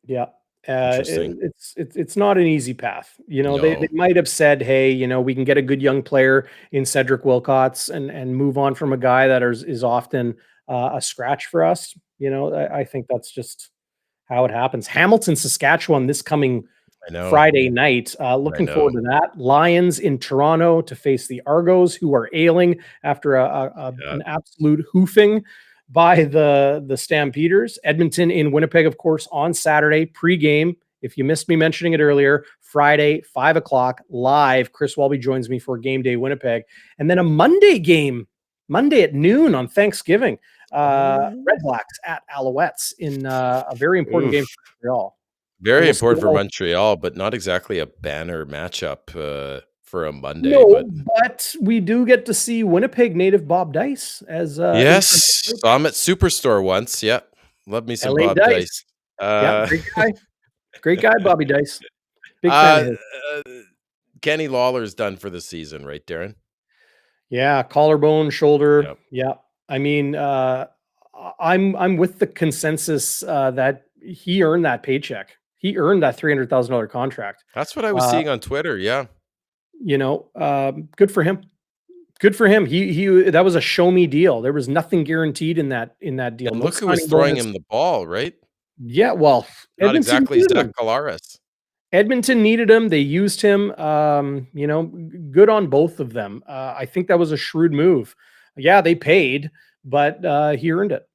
Yeah. It's not an easy path. They might have said, hey, we can get a good young player in Cedric Wilcots and move on from a guy that is often a scratch for us. I think that's just how it happens. Hamilton, Saskatchewan, this coming Friday night. Looking forward to that. Lions in Toronto to face the Argos, who are ailing after an absolute hoofing by the Stampeders. Edmonton in Winnipeg, of course, on Saturday, pregame. If you missed me mentioning it earlier, Friday, 5:00 live. Chris Walby joins me for Game Day Winnipeg. And then a Monday game, Monday at noon on Thanksgiving. Red Blacks at Alouettes in a very important game for Montreal. Very important for Montreal, but not exactly a banner matchup for a Monday. No, but we do get to see Winnipeg native Bob Dice as yes, saw him at Superstore once. Yeah, love me some Bob Dice. Great guy, Bobby Dice. Big fan of his. Kenny Lawler's done for the season, right, Darren? Yeah, collarbone, shoulder. Yep. Yeah, I mean, I'm with the consensus that he earned that paycheck. He earned that $300,000 contract. That's what I was seeing on Twitter. Yeah. Good for him. Good for him. He that was a show me deal. There was nothing guaranteed in that deal. And look who was throwing him the ball, right? Yeah, well, not exactly Zach Collaros. Edmonton needed him. They used him. Good on both of them. I think that was a shrewd move. Yeah, they paid, but he earned it.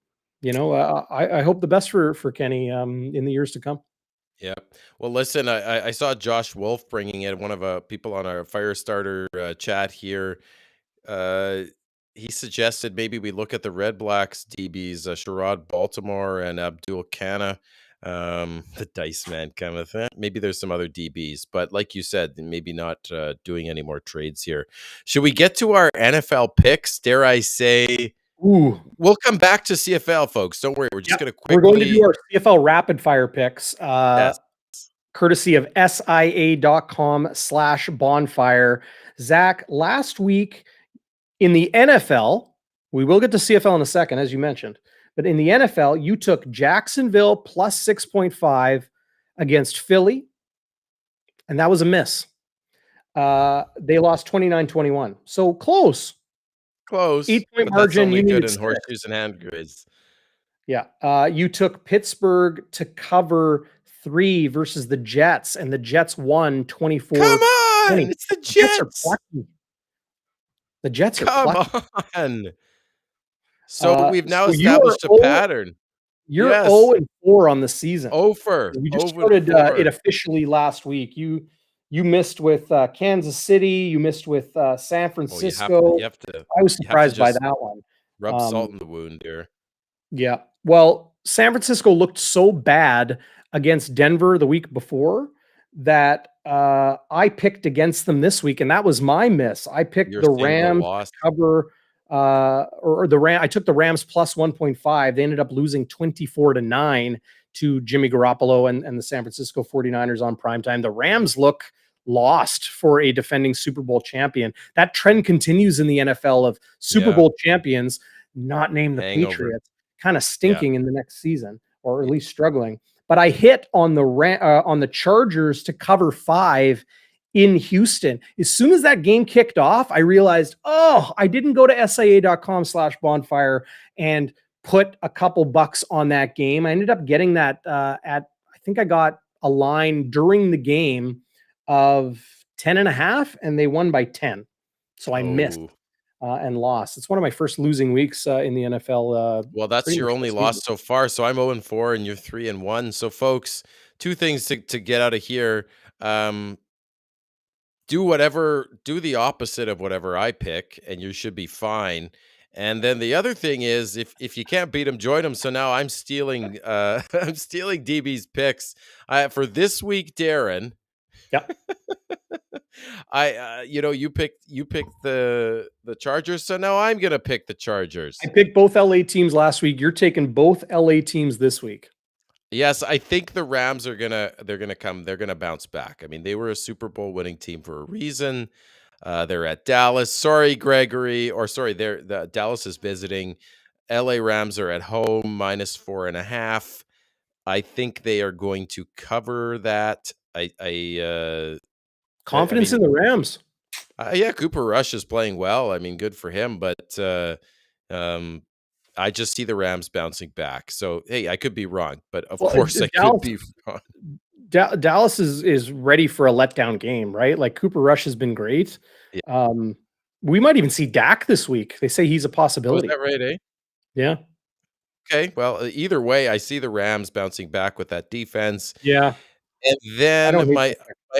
I hope the best for Kenny in the years to come. Yeah. Well, listen, I saw Josh Wolf bringing in one of people on our Firestarter chat here. He suggested maybe we look at the Red Blacks DBs, Sherrod Baltimore and Abdul Kana, the Dice Man kind of thing. Maybe there's some other DBs, but like you said, maybe not doing any more trades here. Should we get to our NFL picks? Dare I say? Ooh, we'll come back to CFL, folks. Don't worry. We're just going to quickly. We're going to do our CFL rapid fire picks. Yes. Courtesy of SIA.com/bonfire. Zach, last week in the NFL, we will get to CFL in a second, as you mentioned, but in the NFL, you took Jacksonville plus 6.5 against Philly, and that was a miss. They lost 29-21. So close. 8-point margin. You good in horseshoes and hand grenades. Yeah. You took Pittsburgh to cover 3 versus the Jets, and the Jets won 24. Come on! It's the Jets. The Jets are Come on. So we've now established a pattern. You're 0-4 on the season. Over. We just started it officially last week. You missed with Kansas City. You missed with San Francisco. I was surprised by that one. Rub salt in the wound here. Yeah. Well, San Francisco looked so bad against Denver the week before that I picked against them this week, and that was my miss. I picked the Rams to cover, I took the Rams plus 1.5. They ended up losing 24-9 to Jimmy Garoppolo and the San Francisco 49ers on primetime. The Rams look lost for a defending Super Bowl champion. That trend continues in the NFL of Super Bowl champions not named the Patriots, kind of stinking in the next season, or at least struggling. But I hit on the Chargers to cover 5 in Houston. As soon as that game kicked off, I realized, I didn't go to SIA.com/bonfire and put a couple bucks on that game. I ended up getting that I think I got a line during the game of 10.5, and they won by 10. So I missed and lost. It's one of my first losing weeks in the NFL. Well, that's your only loss so far. So I'm 0-4 and you're 3-1. So folks, 2 things to get out of here. Do the opposite of whatever I pick, and you should be fine. And then the other thing is, if you can't beat them, join them. So now I'm stealing DB's picks for this week, Darren. Yeah. You picked the Chargers, so now I'm gonna pick the Chargers. I picked both LA teams last week. You're taking both LA teams this week. Yes, I think the Rams they're gonna bounce back. I mean, they were a Super Bowl winning team for a reason. They're at Dallas. Sorry, Gregory, Dallas is visiting. LA Rams are at home, -4.5. I think they are going to cover that. Confidence in the Rams. Cooper Rush is playing well. I mean, good for him, but I just see the Rams bouncing back. So, hey, I could be wrong, but of course I could be wrong. Dallas is ready for a letdown game, right? Like Cooper Rush has been great. Yeah. We might even see Dak this week. They say he's a possibility. Oh, is that right, eh? Yeah. Okay. Well, either way, I see the Rams bouncing back with that defense. Yeah. And then my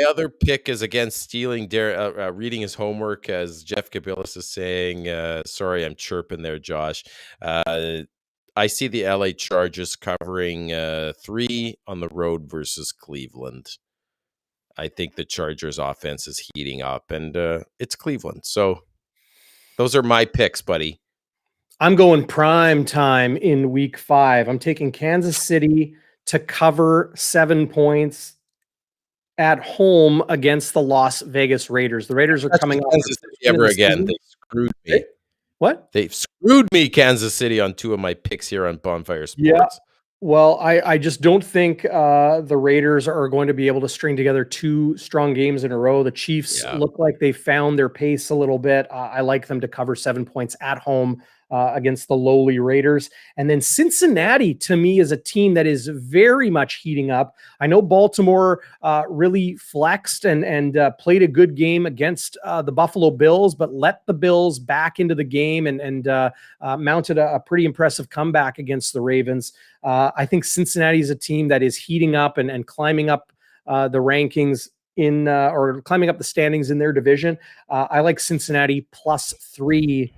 other pick is against stealing reading his homework, as Jeff Gabilis is saying. Sorry, I'm chirping there, Josh. I see the LA Chargers covering 3 on the road versus Cleveland. I think the Chargers offense is heating up, and it's Cleveland. So those are my picks, buddy. I'm going prime time in week 5. I'm taking Kansas City to cover 7 points at home against the Las Vegas Raiders. The Raiders are coming off ever again. They screwed me. What? They've screwed me, Kansas City, on 2 of my picks here on Bonfire Sports. Yeah. Well, I just don't think the Raiders are going to be able to string together 2 strong games in a row. The Chiefs look like they found their pace a little bit. I like them to cover 7 points at home against the lowly Raiders. And then Cincinnati, to me, is a team that is very much heating up. I know Baltimore really flexed and played a good game against the Buffalo Bills, but let the Bills back into the game and mounted a pretty impressive comeback against the Ravens. I think Cincinnati is a team that is heating up and climbing up the rankings or climbing up the standings in their division. I like Cincinnati +3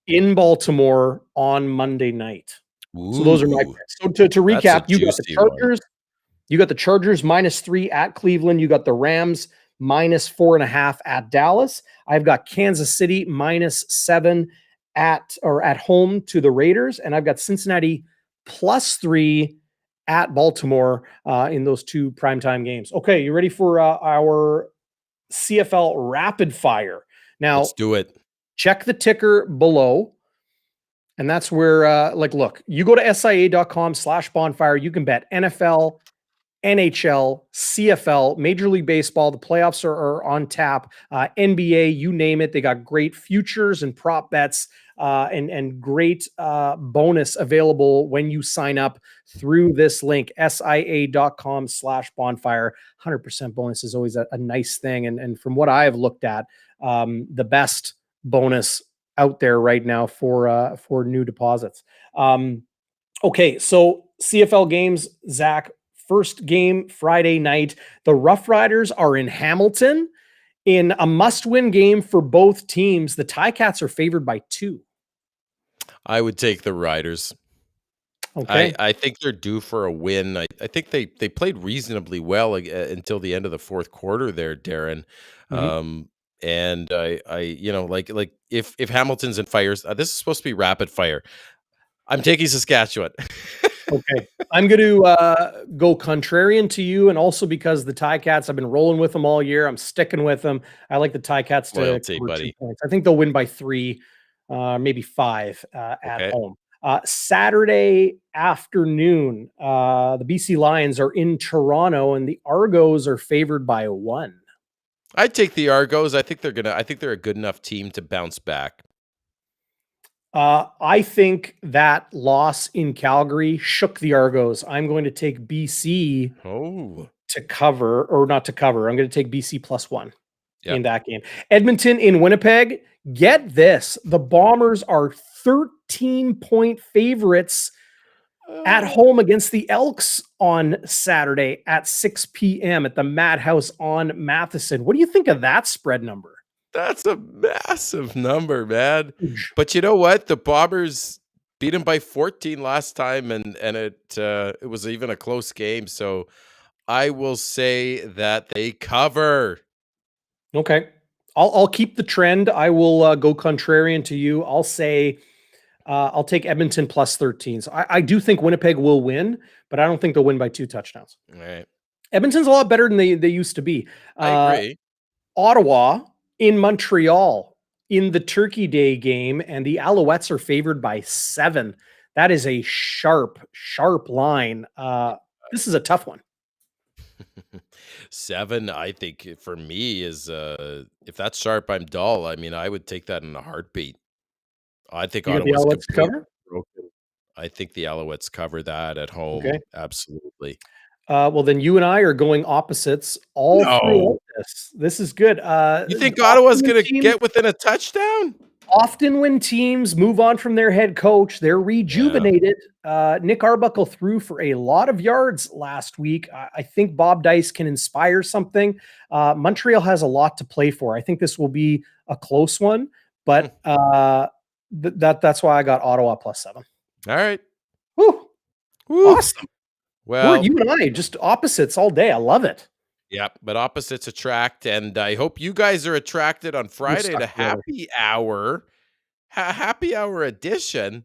in Baltimore on Monday night. Ooh, So those are my picks. So to recap, you got the Chargers. You got the Chargers -3 at Cleveland. You got the Rams -4.5 at Dallas. I've got Kansas City -7 at home to the Raiders, and I've got Cincinnati +3 at Baltimore in those two primetime games. Okay, you ready for our CFL rapid fire? Now, let's do it. Check the ticker below. And that's where, look, you go to SIA.com/bonfire. You can bet NFL, NHL, CFL, Major League Baseball. The playoffs are on tap. NBA, you name it. They got great futures and prop bets and great bonus available when you sign up through this link, SIA.com/bonfire. 100% bonus is always a nice thing. And from what I have looked at, the best bonus out there right now for new deposits. Okay, so CFL games, Zach. First game Friday night. The Rough Riders are in Hamilton in a must-win game for both teams. The Ticats are favored by 2. I would take the Riders. Okay. I think they're due for a win. I think they played reasonably well until the end of the fourth quarter there, Darren. Mm-hmm. And I like if Hamilton's in fires, this is supposed to be rapid fire. I'm taking Saskatchewan. Okay. I'm going to go contrarian to you, and also because the Ticats, I've been rolling with them all year. I'm sticking with them. I like the Ticats to Loyalty, cover buddy. 2 points. I think they'll win by 3, maybe 5 at home. Saturday afternoon, the BC Lions are in Toronto, and the Argos are favored by 1. I'd take the Argos. I think they're a good enough team to bounce back. I think that loss in Calgary shook the Argos. I'm going to take BC to cover, or not to cover. I'm going to take BC +1 in that game. Edmonton in Winnipeg. Get this. The Bombers are 13-point favorites at home against the Elks on Saturday at 6 p.m. at the Madhouse on Matheson. What do you think of that spread number? That's a massive number, man. But you know what? The Bombers beat them by 14 last time, and it was even a close game. So I will say that they cover. Okay. I'll keep the trend. I will go contrarian to you. I'll say I'll take Edmonton +13. So I do think Winnipeg will win, but I don't think they'll win by 2 touchdowns. All right. Edmonton's a lot better than they used to be. I agree. Ottawa in Montreal in the Turkey Day game, and the Alouettes are favored by 7. That is a sharp line. This is a tough one. 7, I think for me is if that's sharp, I'm dull. I mean, I would take that in a heartbeat. I think Ottawa's the Alouettes cover. Broken. I think the Alouettes cover that at home. Okay. Absolutely. Well, then you and I are going opposites all through this. This is good. You think Ottawa's going to get within a touchdown? Often when teams move on from their head coach, they're rejuvenated. Nick Arbuckle threw for a lot of yards last week. I think Bob Dice can inspire something. Montreal has a lot to play for. I think this will be a close one, but that's why I got Ottawa +7. All right. Woo. Awesome. Well, you and I just opposites all day. I love it. Yeah, but opposites attract, and I hope you guys are attracted on Friday to happy hour edition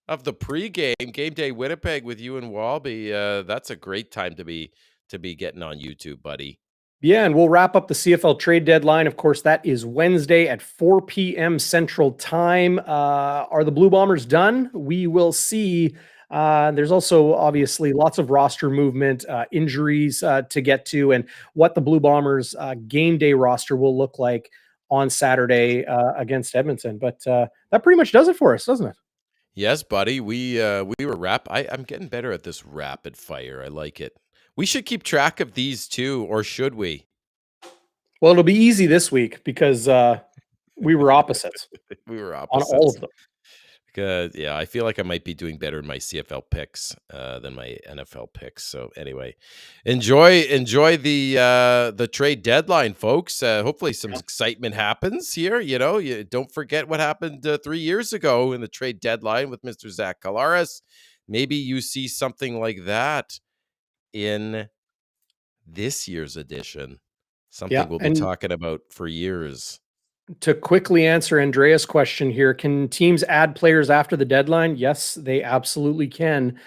of the pregame game day Winnipeg with you and Walby. That's a great time to be getting on YouTube, buddy. Yeah, and we'll wrap up the CFL trade deadline. Of course, that is Wednesday at 4 p.m. Central Time. Are the Blue Bombers done? We will see. There's also obviously lots of roster movement, injuries to get to, and what the Blue Bombers game day roster will look like on Saturday against Edmonton. But that pretty much does it for us, doesn't it? Yes, buddy. We were I'm getting better at this rapid fire. I like it. We should keep track of these too, or should we? Well, it'll be easy this week because we were opposites We were on all opposites. of them. Yeah, I feel like I might be doing better in my CFL picks than my NFL picks. So anyway, enjoy the trade deadline, folks. Hopefully, some excitement happens here. You don't forget what happened 3 years ago in the trade deadline with Mr. Zach Collaros. Maybe you see something like that in this year's edition. Yeah, Something we'll be and talking about for years. to quickly answer Andrea's question here, can teams add players after the deadline? Yes, they absolutely can.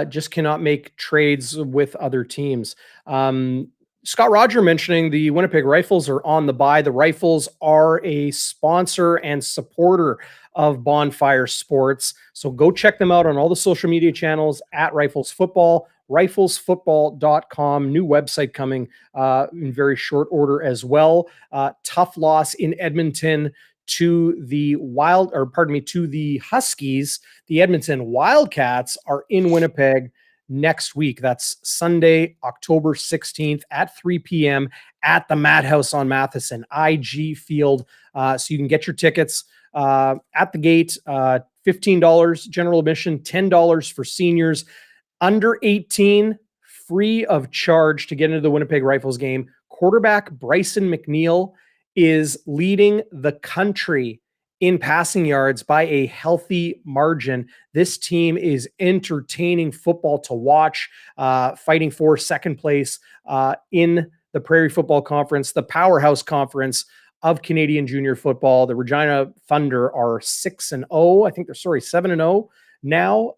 Just cannot make trades with other teams. Scott Roger mentioning the Winnipeg Rifles are on the buy. The Rifles are a sponsor and supporter of Bonfire Sports. So go check them out on all the social media channels at Rifles Football, riflesfootball.com. New website coming in very short order as well. Tough loss in Edmonton to the to the Huskies. The Edmonton Wildcats are in Winnipeg next week. That's Sunday, October 16th at 3 p.m. at the Madhouse on Matheson, IG Field. So you can get your tickets at the gate, $15 general admission, $10 for seniors. Under 18, free of charge to get into the Winnipeg Rifles game. Quarterback Bryson McNeil is leading the country in passing yards by a healthy margin. This team is entertaining football to watch, fighting for second place in the Prairie Football Conference, the powerhouse conference of Canadian junior football. The Regina Thunder are 6-0. I think they're 7-0 now.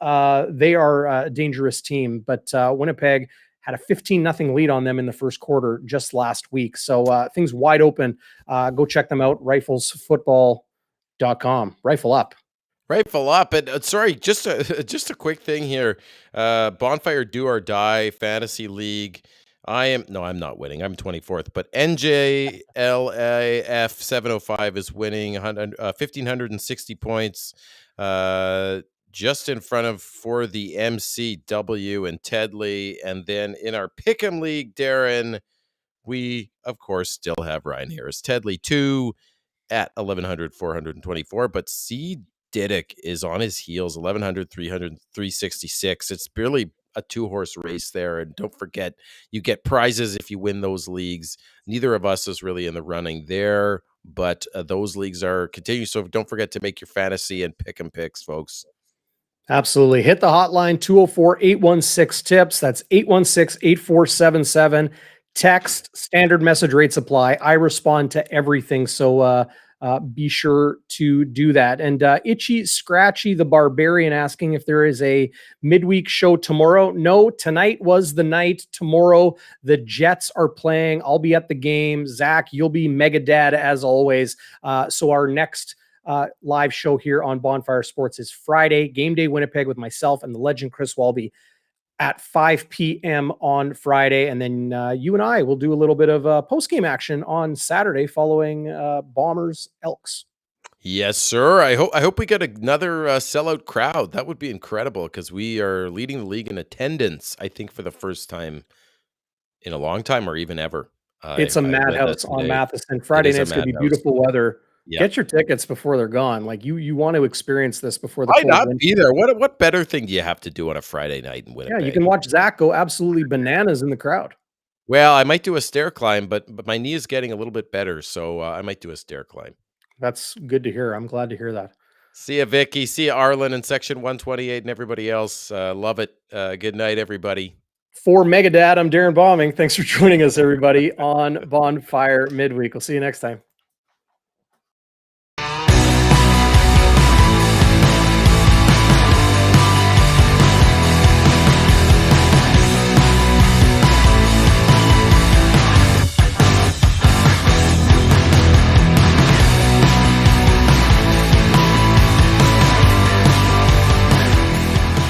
They are a dangerous team, but Winnipeg had a 15-0 lead on them in the first quarter just last week. So things wide open. Go check them out, riflesfootball.com. Rifle up. Rifle up. And sorry, just a quick thing here. Bonfire Do or Die Fantasy League. I'm not winning. I'm 24th, but NJLAF 705 is winning 1,560 points. Just in front of for the MCW and Tedley. And then in our Pick'em League, Darren, we, of course, still have Ryan Harris. Tedley 2 at 1,424, but C. Diddick is on his heels, 1,100, 300, 366. It's barely a two-horse race there. And don't forget, you get prizes if you win those leagues. Neither of us is really in the running there, but those leagues are continuing. So don't forget to make your fantasy and pick 'em picks, folks. Absolutely. Hit the hotline 204-816-TIPS. That's 816-8477. Text, standard message rates apply. I respond to everything. So be sure to do that. And Itchy Scratchy the Barbarian asking if there is a midweek show tomorrow. No, tonight was the night. Tomorrow, the Jets are playing. I'll be at the game. Zach, you'll be mega dad as always. So our next live show here on Bonfire Sports is Friday, Game Day Winnipeg with myself and the legend Chris Walby at 5 p.m. on Friday. And then you and I will do a little bit of post-game action on Saturday following Bombers Elks. Yes, sir. I hope we get another sellout crowd. That would be incredible because we are leading the league in attendance, I think, for the first time in a long time or even ever. It's a I read that madhouse on today. Matheson. Friday is a night's going to be madhouse. beautiful weather. Yeah. Get your tickets before they're gone. Like you want to experience this before the Why cold not winter. be there? What better thing do you have to do on a Friday night in Winnipeg? Yeah, you can watch Zach go absolutely bananas in the crowd. Well, I might do a stair climb, but my knee is getting a little bit better, so I might do a stair climb. That's good to hear. I'm glad to hear that. See ya, Vicky. See ya, Arlen in section 128 and everybody else. Love it. Good night, everybody. For Megadad, I'm Darren Bombing. Thanks for joining us, everybody, on Bonfire Midweek. We'll see you next time.